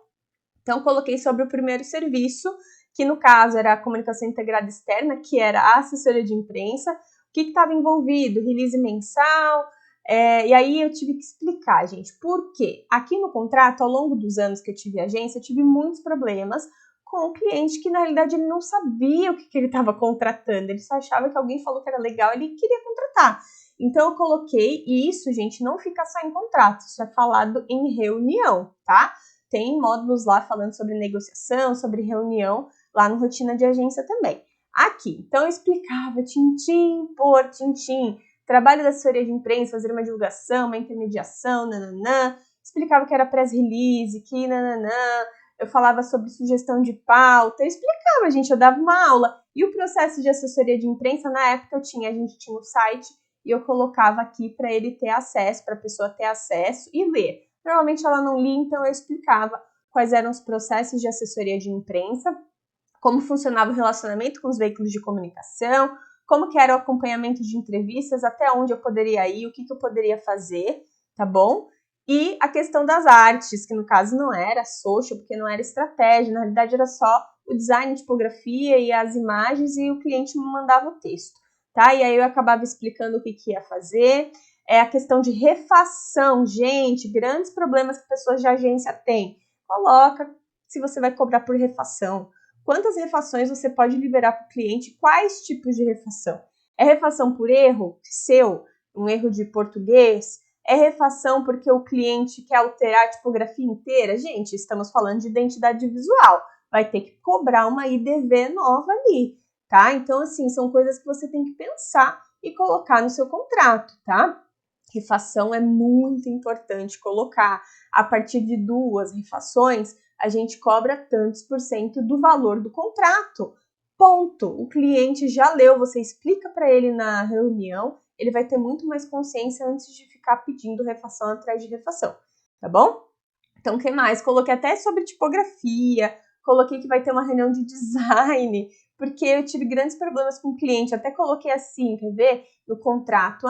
Então, coloquei sobre o primeiro serviço, que no caso era a comunicação integrada externa, que era a assessoria de imprensa, o que estava envolvido, release mensal, e aí eu tive que explicar, gente, por quê? Aqui no contrato, ao longo dos anos que eu tive agência, eu tive muitos problemas com o cliente que, na realidade, ele não sabia o que ele estava contratando, ele só achava que alguém falou que era legal, ele queria contratar. Então, eu coloquei, e isso, gente, não fica só em contrato, isso é falado em reunião, tá? Tem módulos lá falando sobre negociação, sobre reunião, lá no Rotina de Agência também. Aqui, então eu explicava tintim por tintim, trabalho da assessoria de imprensa, fazer uma divulgação, uma intermediação, nananã, explicava que era press release, que nananã, eu falava sobre sugestão de pauta, eu explicava, gente, eu dava uma aula. E o processo de assessoria de imprensa, na época a gente tinha o site, e eu colocava aqui para ele ter acesso, para a pessoa ter acesso e ler. Normalmente ela não lia, então eu explicava quais eram os processos de assessoria de imprensa, como funcionava o relacionamento com os veículos de comunicação, como que era o acompanhamento de entrevistas, até onde eu poderia ir, o que eu poderia fazer, tá bom? E a questão das artes, que no caso não era social, porque não era estratégia, na realidade era só o design, tipografia e as imagens, e o cliente me mandava o texto. Tá? E aí eu acabava explicando o que ia fazer. A questão de refação, gente, grandes problemas que pessoas de agência têm. Coloca se você vai cobrar por refação. Quantas refações você pode liberar para o cliente? Quais tipos de refação? É refação por erro seu? Um erro de português? É refação porque o cliente quer alterar a tipografia inteira? Gente, estamos falando de identidade visual. Vai ter que cobrar uma IDV nova ali. tá? Então, assim, são coisas que você tem que pensar e colocar no seu contrato, tá? Refação é muito importante colocar. A partir de 2 refações, a gente cobra tantos por cento do valor do contrato. Ponto. O cliente já leu, você explica para ele na reunião, ele vai ter muito mais consciência antes de ficar pedindo refação atrás de refação, tá bom? Então, o que mais? Coloquei até sobre tipografia, coloquei que vai ter uma reunião de design, porque eu tive grandes problemas com o cliente, até coloquei assim, quer ver? No contrato,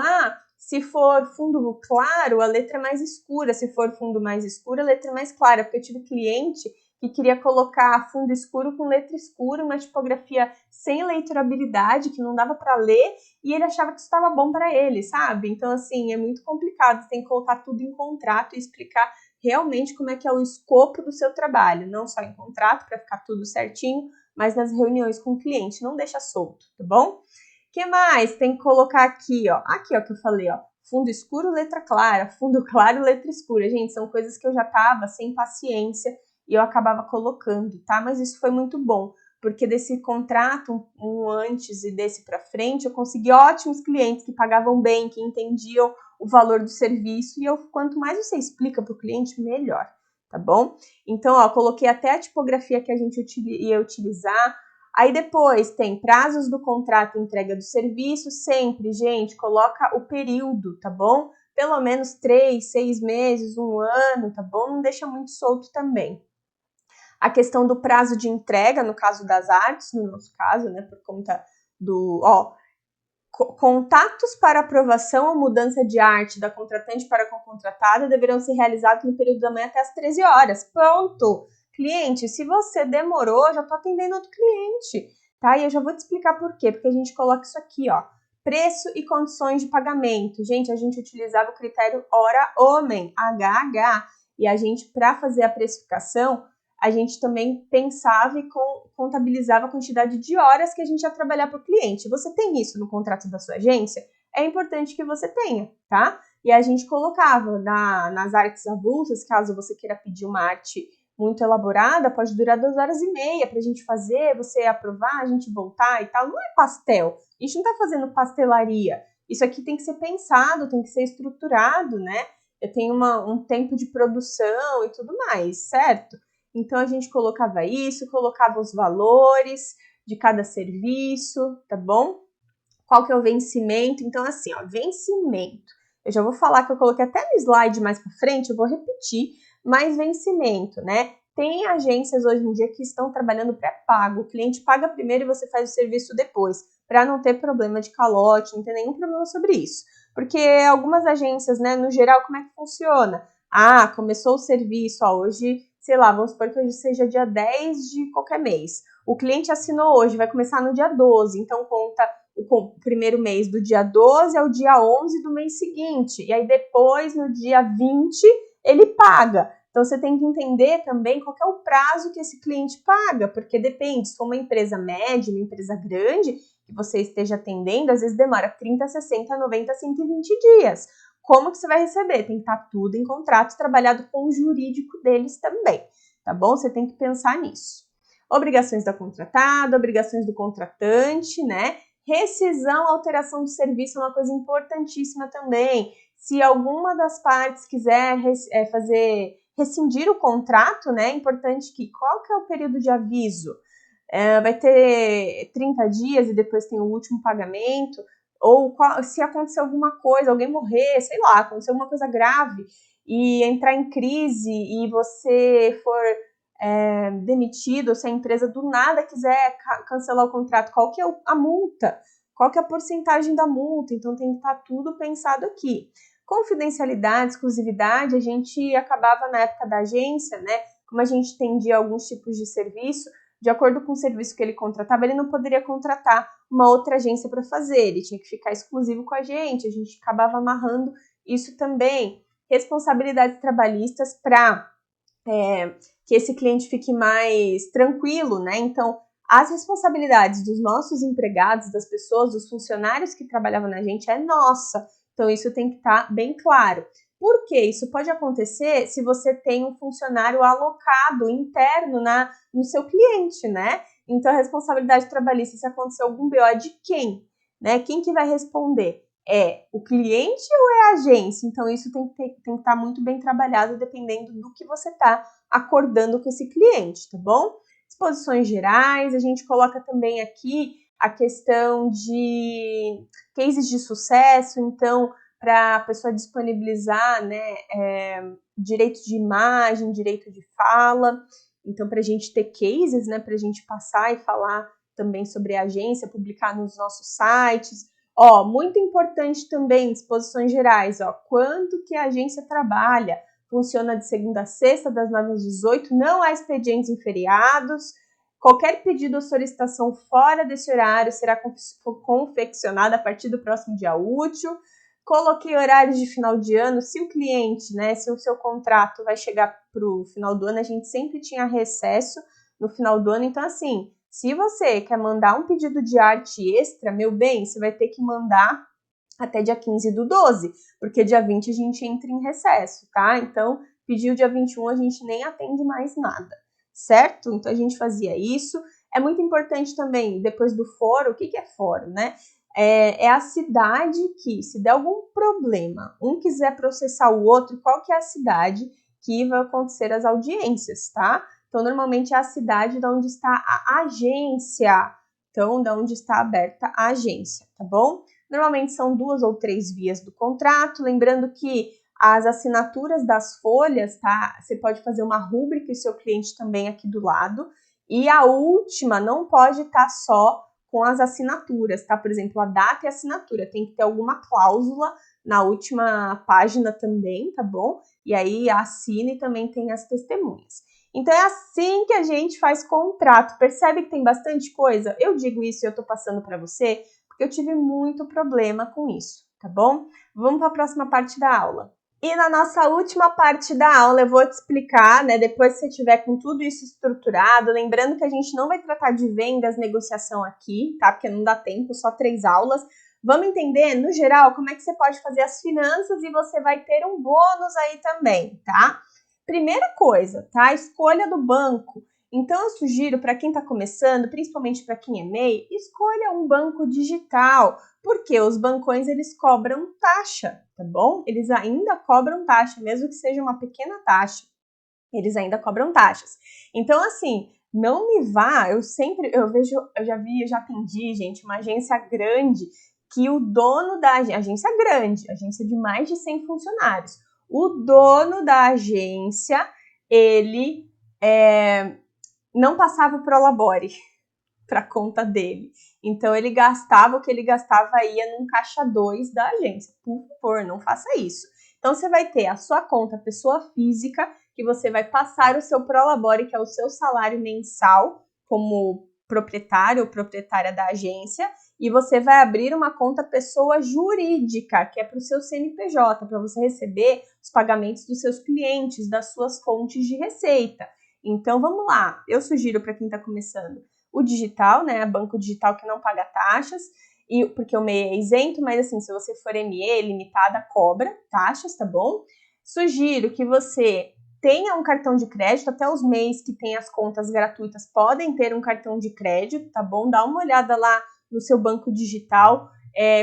se for fundo claro, a letra é mais escura, se for fundo mais escuro, a letra é mais clara, porque eu tive cliente que queria colocar fundo escuro com letra escura, uma tipografia sem leitorabilidade, que não dava para ler, e ele achava que isso estava bom para ele, sabe? Então, assim, é muito complicado, você tem que colocar tudo em contrato e explicar realmente como é que é o escopo do seu trabalho, não só em contrato, para ficar tudo certinho, mas nas reuniões com o cliente, não deixa solto, tá bom? O que mais? Tem que colocar aqui, ó, que eu falei, ó, fundo escuro, letra clara, fundo claro, letra escura. Gente, são coisas que eu já tava sem paciência e eu acabava colocando, tá? Mas isso foi muito bom, porque desse contrato, um antes e desse para frente, eu consegui ótimos clientes que pagavam bem, que entendiam o valor do serviço, e quanto mais você explica para o cliente, melhor, tá bom? Então, ó, coloquei até a tipografia que a gente ia utilizar. Aí depois tem prazos do contrato e entrega do serviço, sempre, gente, coloca o período, tá bom? Pelo menos 3, 6 meses, 1 ano, tá bom? Não deixa muito solto também. A questão do prazo de entrega, no caso das artes, no nosso caso, né, por conta do, contatos para aprovação ou mudança de arte da contratante para com a contratada deverão ser realizados no período da manhã até as 13 horas. Pronto! Cliente, se você demorou, já estou atendendo outro cliente, tá? E eu já vou te explicar por quê. Porque a gente coloca isso aqui, ó. Preço e condições de pagamento. Gente, a gente utilizava o critério hora-homem, HH. E a gente, para fazer a precificação, a gente também pensava e contabilizava a quantidade de horas que a gente ia trabalhar para o cliente. Você tem isso no contrato da sua agência? É importante que você tenha, tá? E a gente colocava nas artes avulsas, caso você queira pedir uma arte muito elaborada, pode durar 2 horas e meia para a gente fazer, você aprovar, a gente voltar e tal. Não é pastel, a gente não está fazendo pastelaria. Isso aqui tem que ser pensado, tem que ser estruturado, né? Eu tenho um tempo de produção e tudo mais, certo? Então, a gente colocava isso, colocava os valores de cada serviço, tá bom? Qual que é o vencimento? Então, assim, ó, vencimento. Eu já vou falar que eu coloquei até no slide mais para frente, eu vou repetir, mas vencimento, né? Tem agências hoje em dia que estão trabalhando pré-pago. O cliente paga primeiro e você faz o serviço depois, para não ter problema de calote, não ter nenhum problema sobre isso. Porque algumas agências, né, no geral, como é que funciona? Começou o serviço, hoje, sei lá, vamos supor que hoje seja dia 10 de qualquer mês. O cliente assinou hoje, vai começar no dia 12, então conta o primeiro mês do dia 12 ao dia 11 do mês seguinte. E aí depois, no dia 20, ele paga. Então, você tem que entender também qual que é o prazo que esse cliente paga, porque depende, se for uma empresa média, uma empresa grande, que você esteja atendendo, às vezes demora 30, 60, 90, 120 dias. Como que você vai receber? Tem que estar tudo em contrato, trabalhado com o jurídico deles também, tá bom? Você tem que pensar nisso. Obrigações da contratada, obrigações do contratante, né? Rescisão, alteração de serviço é uma coisa importantíssima também. Se alguma das partes quiser rescindir o contrato, né? É importante qual que é o período de aviso? Vai ter 30 dias e depois tem o último pagamento, ou se acontecer alguma coisa, alguém morrer, sei lá, acontecer alguma coisa grave e entrar em crise e você for demitido, ou se a empresa do nada quiser cancelar o contrato, qual que é a multa? Qual que é a porcentagem da multa? Então tem que estar tudo pensado aqui. Confidencialidade, exclusividade, a gente acabava na época da agência, né? Como a gente tendia alguns tipos de serviço, de acordo com o serviço que ele contratava, ele não poderia contratar uma outra agência para fazer, ele tinha que ficar exclusivo com a gente acabava amarrando isso também. Responsabilidades trabalhistas para que esse cliente fique mais tranquilo, né? Então, as responsabilidades dos nossos empregados, das pessoas, dos funcionários que trabalhavam na gente é nossa. Então, isso tem que estar bem claro. Por quê? Isso pode acontecer se você tem um funcionário alocado interno no seu cliente, né? Então, a responsabilidade trabalhista, se acontecer algum BO, é de quem? Né? Quem que vai responder? É o cliente ou é a agência? Então, isso tem que estar muito bem trabalhado, dependendo do que você está acordando com esse cliente, tá bom? Disposições gerais, a gente coloca também aqui a questão de cases de sucesso, então, para a pessoa disponibilizar, né, direito de imagem, direito de fala, então, para a gente ter cases, né, para a gente passar e falar também sobre a agência, publicar nos nossos sites. Ó, muito importante também, disposições gerais, ó, quanto que a agência trabalha, funciona de segunda a sexta, das 9 às 18, não há expedientes em feriados, qualquer pedido ou solicitação fora desse horário será confeccionado a partir do próximo dia útil. Coloquei horários de final de ano, se o cliente, né, se o seu contrato vai chegar para o final do ano, a gente sempre tinha recesso no final do ano, então assim, se você quer mandar um pedido de arte extra, meu bem, você vai ter que mandar até dia 15/12, porque dia 20 a gente entra em recesso, tá? Então, pediu dia 21, a gente nem atende mais nada, certo? Então, a gente fazia isso. É muito importante também, depois do fórum, o que é fórum, né? É a cidade que, se der algum problema, um quiser processar o outro, qual que é a cidade que vai acontecer as audiências, tá? Então, normalmente é a cidade de onde está a agência, então, de onde está aberta a agência, tá bom? Normalmente são 2 ou 3 vias do contrato, lembrando que as assinaturas das folhas, tá? Você pode fazer uma rúbrica e seu cliente também aqui do lado, e a última não pode estar só com as assinaturas, tá? Por exemplo, a data e a assinatura, tem que ter alguma cláusula na última página também, tá bom? E aí assina e também tem as testemunhas. Então é assim que a gente faz contrato. Percebe que tem bastante coisa? Eu digo isso e eu tô passando para você porque eu tive muito problema com isso, tá bom? Vamos para a próxima parte da aula. E na nossa última parte da aula eu vou te explicar, né, depois que você tiver com tudo isso estruturado, lembrando que a gente não vai tratar de vendas, negociação aqui, tá? Porque não dá tempo, só 3 aulas. Vamos entender, no geral, como é que você pode fazer as finanças e você vai ter um bônus aí também, tá? Primeira coisa, tá? Escolha do banco. Então, eu sugiro para quem está começando, principalmente para quem é MEI, escolha um banco digital, porque os bancões eles cobram taxa, tá bom? Eles ainda cobram taxa, mesmo que seja uma pequena taxa, eles ainda cobram taxas. Então, assim, não me vá, eu já atendi, gente, uma agência grande, que o dono da agência grande, agência de mais de 100 funcionários, o dono da agência, ele não passava o Prolabore para conta dele. Então, ele gastava o que ele gastava, ia num caixa 2 da agência. Por favor, não faça isso. Então, você vai ter a sua conta pessoa física, que você vai passar o seu Prolabore, que é o seu salário mensal, como proprietário ou proprietária da agência, e você vai abrir uma conta pessoa jurídica, que é para o seu CNPJ, para você receber os pagamentos dos seus clientes, das suas fontes de receita. Então, vamos lá. Eu sugiro para quem está começando o digital, né? Banco digital que não paga taxas, porque o MEI é isento, mas assim, se você for ME, limitada, cobra taxas, tá bom? Sugiro que você tenha um cartão de crédito, até os MEIs que têm as contas gratuitas podem ter um cartão de crédito, tá bom? Dá uma olhada lá no seu banco digital,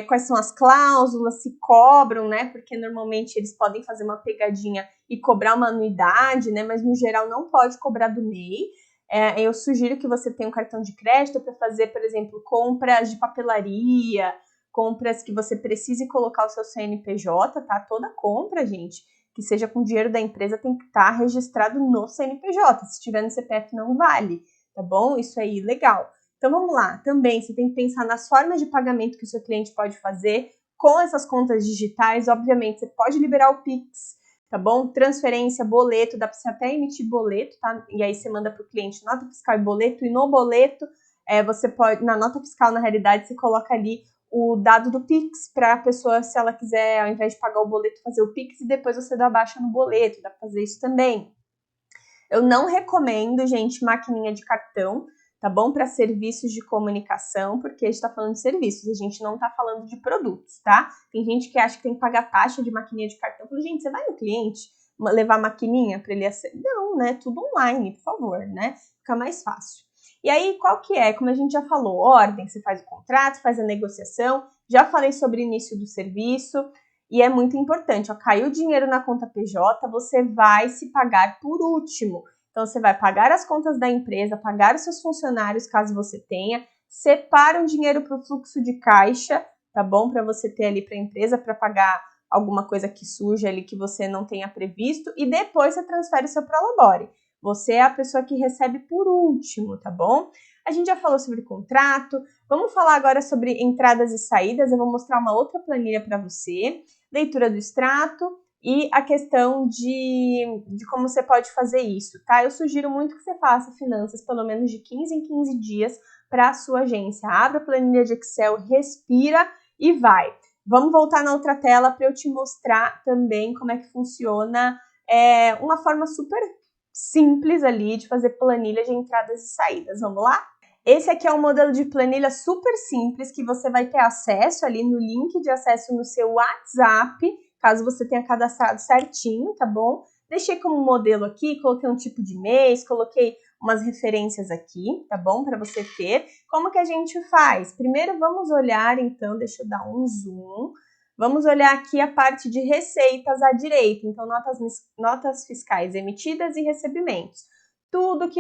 quais são as cláusulas, se cobram, né? Porque normalmente eles podem fazer uma pegadinha e cobrar uma anuidade, né? Mas no geral não pode cobrar do MEI. Eu sugiro que você tenha um cartão de crédito para fazer, por exemplo, compras de papelaria, compras que você precise colocar o seu CNPJ, tá? Toda compra, gente, que seja com dinheiro da empresa, tem que estar registrado no CNPJ. Se tiver no CPF, não vale, tá bom? Isso é ilegal. Então, vamos lá. Também, você tem que pensar nas formas de pagamento que o seu cliente pode fazer com essas contas digitais. Obviamente, você pode liberar o Pix, tá bom? Transferência, boleto, dá para você até emitir boleto, tá? E aí você manda para o cliente nota fiscal e boleto, e no boleto, você pode, na nota fiscal, na realidade, você coloca ali o dado do Pix para a pessoa, se ela quiser, ao invés de pagar o boleto, fazer o Pix, e depois você dá baixa no boleto, dá para fazer isso também. Eu não recomendo, gente, maquininha de cartão, tá bom? Para serviços de comunicação, porque a gente tá falando de serviços, a gente não tá falando de produtos, tá? Tem gente que acha que tem que pagar taxa de maquininha de cartão. Eu falo, gente, você vai no cliente levar maquininha para ele acessar? Não, né? Tudo online, por favor, né? Fica mais fácil. E aí, qual que é? Como a gente já falou, ordem, você faz o contrato, faz a negociação, já falei sobre início do serviço, e é muito importante, ó, caiu dinheiro na conta PJ, você vai se pagar por último. Então, você vai pagar as contas da empresa, pagar os seus funcionários, caso você tenha, separa um dinheiro para o fluxo de caixa, tá bom? Para você ter ali para a empresa, para pagar alguma coisa que surja ali que você não tenha previsto, e depois você transfere o seu Prolabore. Você é a pessoa que recebe por último, tá bom? A gente já falou sobre contrato, vamos falar agora sobre entradas e saídas, eu vou mostrar uma outra planilha para você, leitura do extrato e a questão de como você pode fazer isso, tá? Eu sugiro muito que você faça finanças pelo menos de 15 em 15 dias para a sua agência. Abra a planilha de Excel, respira e vai. Vamos voltar na outra tela para eu te mostrar também como é que funciona uma forma super simples ali de fazer planilha de entradas e saídas. Vamos lá? Esse aqui é um modelo de planilha super simples que você vai ter acesso ali no link de acesso no seu WhatsApp, caso você tenha cadastrado certinho, tá bom? Deixei como modelo aqui, coloquei um tipo de mês, coloquei umas referências aqui, tá bom? Para você ter. Como que a gente faz? Primeiro vamos olhar, então, deixa eu dar um zoom. Vamos olhar aqui a parte de receitas à direita. Então, notas fiscais emitidas e recebimentos. Tudo que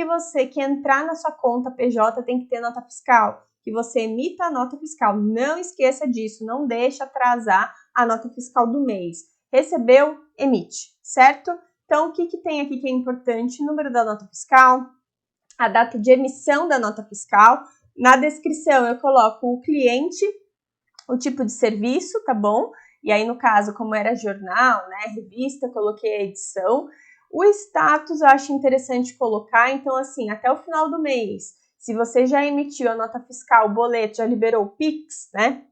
entrar na sua conta PJ tem que ter nota fiscal. Que você emita a nota fiscal. Não esqueça disso, não deixe atrasar a nota fiscal do mês. Recebeu, emite, certo? Então, o que tem aqui que é importante? Número da nota fiscal, a data de emissão da nota fiscal. Na descrição eu coloco o cliente, o tipo de serviço, tá bom? E aí, no caso, como era jornal, né, revista, eu coloquei a edição. O status eu acho interessante colocar, então assim, até o final do mês, se você já emitiu a nota fiscal, o boleto, já liberou o Pix, né?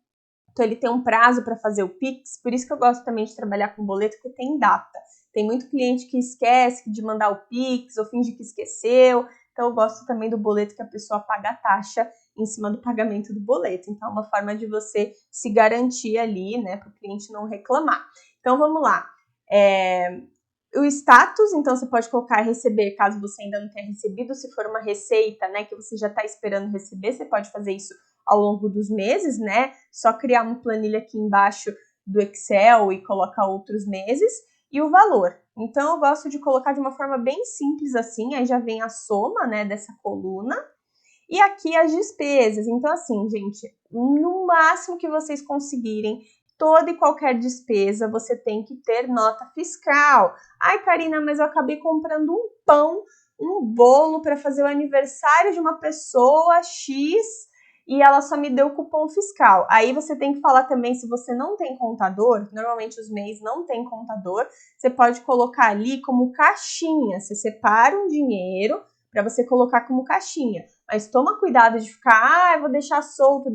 Então ele tem um prazo para fazer o Pix, por isso que eu gosto também de trabalhar com boleto, porque tem data. Tem muito cliente que esquece de mandar o Pix ou finge que esqueceu, então eu gosto também do boleto que a pessoa paga a taxa em cima do pagamento do boleto. Então é uma forma de você se garantir ali, né, para o cliente não reclamar. Então vamos lá. O status, então você pode colocar receber, caso você ainda não tenha recebido, se for uma receita, né, que você já está esperando receber, você pode fazer isso ao longo dos meses, né, só criar uma planilha aqui embaixo do Excel e colocar outros meses, e o valor. Então eu gosto de colocar de uma forma bem simples assim, aí já vem a soma, né, dessa coluna, e aqui as despesas. Então assim, gente, no máximo que vocês conseguirem, toda e qualquer despesa você tem que ter nota fiscal. Ai, Karina, mas eu acabei comprando um pão, um bolo para fazer o aniversário de uma pessoa X e ela só me deu o cupom fiscal. Aí você tem que falar também, se você não tem contador, normalmente os MEIs não tem contador, você pode colocar ali como caixinha. Você separa um dinheiro para você colocar como caixinha. Mas toma cuidado de ficar, eu vou deixar solto,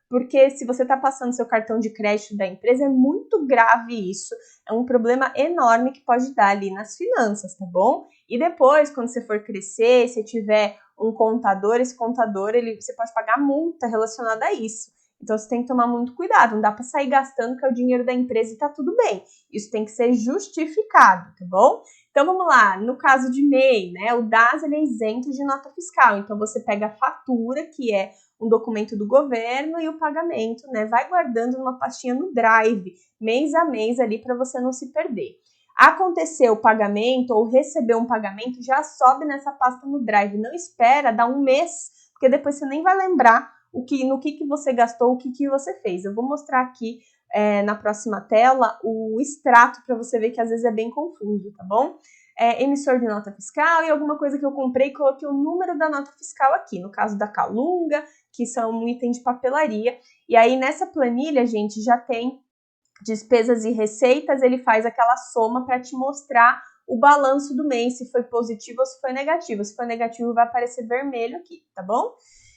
porque se você está passando seu cartão de crédito da empresa, é muito grave isso. É um problema enorme que pode dar ali nas finanças, tá bom? E depois, quando você for crescer, se tiver um contador, esse contador, você pode pagar multa relacionada a isso. Então, você tem que tomar muito cuidado. Não dá para sair gastando, que é o dinheiro da empresa e tá tudo bem. Isso tem que ser justificado, tá bom? Então, vamos lá. No caso de MEI, né? O DAS, ele é isento de nota fiscal. Então, você pega a fatura, que é um documento do governo, e o pagamento, né? Vai guardando numa pastinha no Drive, mês a mês ali, para você não se perder. Aconteceu o pagamento ou recebeu um pagamento, já sobe nessa pasta no Drive. Não espera dar um mês, porque depois você nem vai lembrar no que você gastou, o que você fez. Eu vou mostrar aqui na próxima tela o extrato para você ver que às vezes é bem confuso, tá bom? Emissor de nota fiscal e alguma coisa que eu comprei, coloquei o número da nota fiscal aqui, no caso da Calunga, que são um item de papelaria. E aí nessa planilha, gente, já tem despesas e receitas, ele faz aquela soma para te mostrar o balanço do mês, se foi positivo ou se foi negativo. Se for negativo, vai aparecer vermelho aqui, tá bom?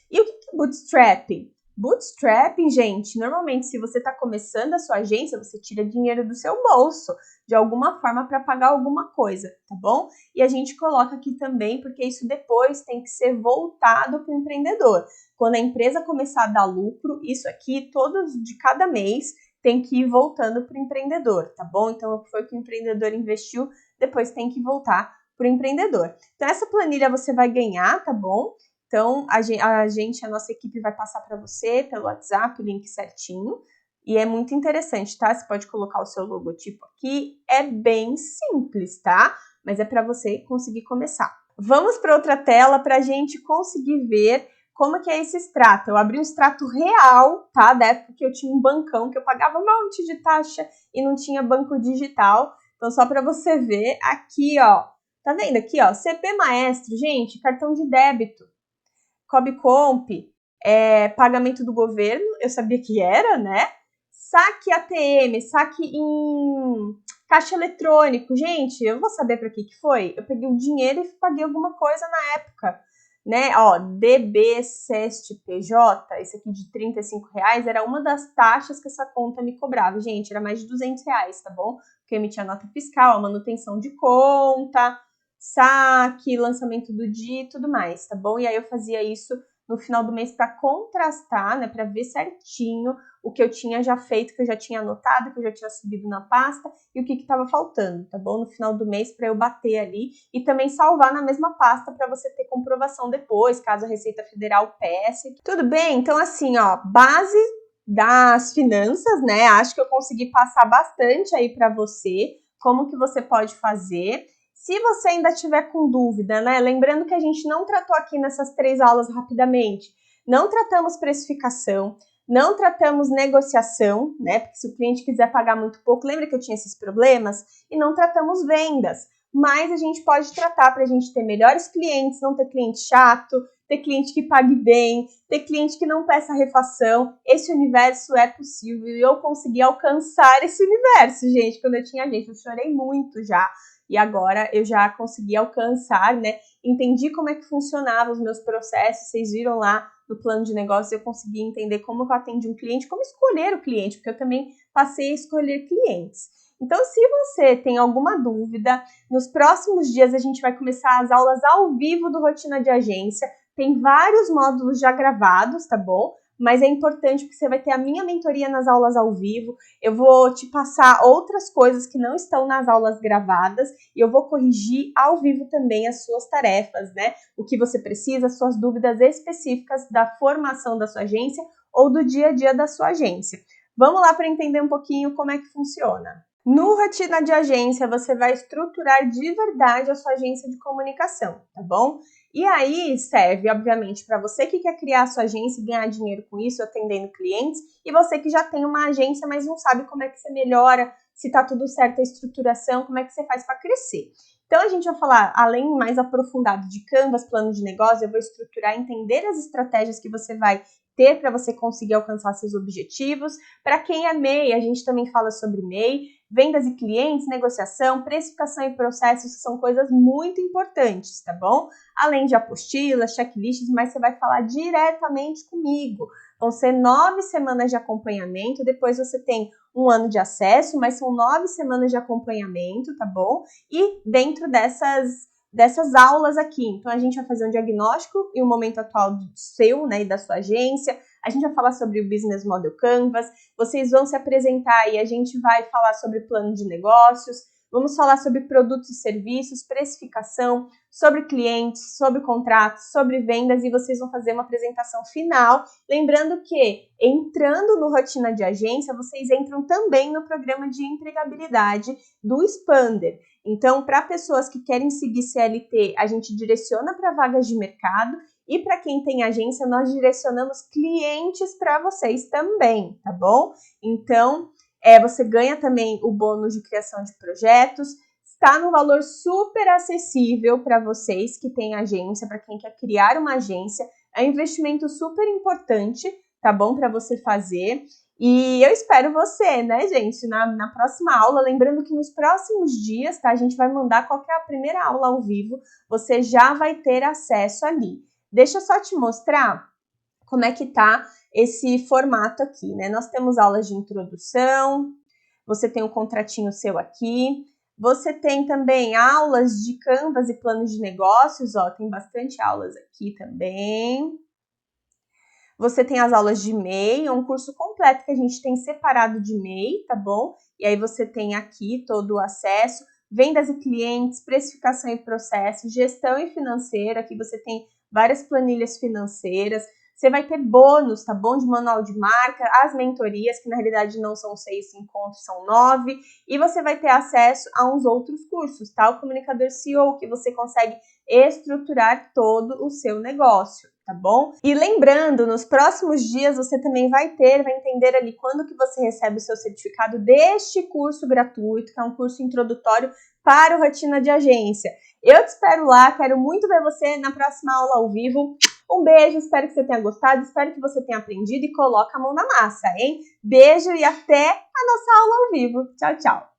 E o que é bootstrapping? Bootstrapping, gente, normalmente se você está começando a sua agência, você tira dinheiro do seu bolso, de alguma forma, para pagar alguma coisa, tá bom? E a gente coloca aqui também, porque isso depois tem que ser voltado para o empreendedor. Quando a empresa começar a dar lucro, isso aqui, todos de cada mês, tem que ir voltando para o empreendedor, tá bom? Então, foi o que o empreendedor investiu, depois tem que voltar para o empreendedor. Então, essa planilha você vai ganhar, tá bom? Então, a nossa equipe vai passar para você pelo WhatsApp o link certinho. E é muito interessante, tá? Você pode colocar o seu logotipo aqui. É bem simples, tá? Mas é para você conseguir começar. Vamos para outra tela para a gente conseguir ver como que é esse extrato. Eu abri um extrato real, tá? Da época que eu tinha um bancão, que eu pagava um monte de taxa e não tinha banco digital. Então, só para você ver aqui, ó. Tá vendo aqui, ó? CP Maestro, gente, cartão de débito. Cobcomp, pagamento do governo, eu sabia que era, né? Saque ATM, saque em caixa eletrônico. Gente, eu vou saber para que foi? Eu peguei o dinheiro e paguei alguma coisa na época, né? Ó, DB Sest PJ, esse aqui de R$35, era uma das taxas que essa conta me cobrava. Gente, era mais de R$200, tá bom? Porque eu emitia nota fiscal, a manutenção de conta, saque, lançamento do dia e tudo mais, tá bom? E aí eu fazia isso no final do mês para contrastar, né, para ver certinho o que eu tinha já feito, que eu já tinha anotado, que eu já tinha subido na pasta e o que estava faltando, tá bom? No final do mês para eu bater ali e também salvar na mesma pasta para você ter comprovação depois, caso a Receita Federal peça. Tudo bem? Então assim, ó, base das finanças, né? Acho que eu consegui passar bastante aí para você como que você pode fazer. Se você ainda tiver com dúvida, né? Lembrando que a gente não tratou aqui nessas 3 aulas rapidamente. Não tratamos precificação, não tratamos negociação, né? Porque se o cliente quiser pagar muito pouco, lembra que eu tinha esses problemas? E não tratamos vendas. Mas a gente pode tratar para a gente ter melhores clientes, não ter cliente chato, ter cliente que pague bem, ter cliente que não peça refação. Esse universo é possível e eu consegui alcançar esse universo, gente. Quando eu tinha gente, eu chorei muito já. E agora eu já consegui alcançar, né? Entendi como é que funcionavam os meus processos. Vocês viram lá no plano de negócio, eu consegui entender como eu atendi um cliente, como escolher o cliente, porque eu também passei a escolher clientes. Então, se você tem alguma dúvida, nos próximos dias a gente vai começar as aulas ao vivo do Rotina de Agência. Tem vários módulos já gravados, tá bom? Mas é importante porque você vai ter a minha mentoria nas aulas ao vivo, eu vou te passar outras coisas que não estão nas aulas gravadas e eu vou corrigir ao vivo também as suas tarefas, né? O que você precisa, suas dúvidas específicas da formação da sua agência ou do dia a dia da sua agência. Vamos lá para entender um pouquinho como é que funciona. No Rotina de Agência, você vai estruturar de verdade a sua agência de comunicação, tá bom? E aí serve, obviamente, para você que quer criar a sua agência e ganhar dinheiro com isso, atendendo clientes, e você que já tem uma agência, mas não sabe como é que você melhora, se tá tudo certo a estruturação, como é que você faz para crescer. Então, a gente vai falar, além mais aprofundado de Canvas, plano de negócio, eu vou estruturar, entender as estratégias que você vai ter para você conseguir alcançar seus objetivos. Para quem é MEI, a gente também fala sobre MEI, vendas e clientes, negociação, precificação e processos, que são coisas muito importantes, tá bom? Além de apostilas, checklists, mas você vai falar diretamente comigo. Vão ser 9 semanas de acompanhamento, depois você tem um ano de acesso, mas são 9 semanas de acompanhamento, tá bom? E dentro dessas aulas aqui, então a gente vai fazer um diagnóstico e o momento atual do seu, né, e da sua agência, a gente vai falar sobre o Business Model Canvas, vocês vão se apresentar e a gente vai falar sobre plano de negócios, vamos falar sobre produtos e serviços, precificação, sobre clientes, sobre contratos, sobre vendas e vocês vão fazer uma apresentação final. Lembrando que, entrando no Rotina de Agência, vocês entram também no programa de empregabilidade do Expander. Então, para pessoas que querem seguir CLT, a gente direciona para vagas de mercado e para quem tem agência, nós direcionamos clientes para vocês também, tá bom? Então, você ganha também o bônus de criação de projetos, está no valor super acessível para vocês que têm agência, para quem quer criar uma agência, é um investimento super importante, tá bom? Para você fazer. E eu espero você, né, gente, na próxima aula. Lembrando que nos próximos dias, tá? A gente vai mandar qual que é a primeira aula ao vivo, você já vai ter acesso ali. Deixa eu só te mostrar como é que tá esse formato aqui, né? Nós temos aulas de introdução, você tem um contratinho seu aqui, você tem também aulas de Canvas e planos de negócios, ó, tem bastante aulas aqui também. Você tem as aulas de MEI, é um curso completo que a gente tem separado de MEI, tá bom? E aí você tem aqui todo o acesso, vendas e clientes, precificação e processo, gestão e financeira, aqui você tem várias planilhas financeiras. Você vai ter bônus, tá bom? De manual de marca, as mentorias, que na realidade não são 6 encontros, são 9. E você vai ter acesso a uns outros cursos, tá? O Comunicador CEO, que você consegue estruturar todo o seu negócio, tá bom? E lembrando, nos próximos dias você também vai entender ali quando que você recebe o seu certificado deste curso gratuito, que é um curso introdutório para o Rotina de Agência. Eu te espero lá, quero muito ver você na próxima aula ao vivo. Um beijo, espero que você tenha gostado, espero que você tenha aprendido e coloca a mão na massa, hein? Beijo e até a nossa aula ao vivo. Tchau, tchau!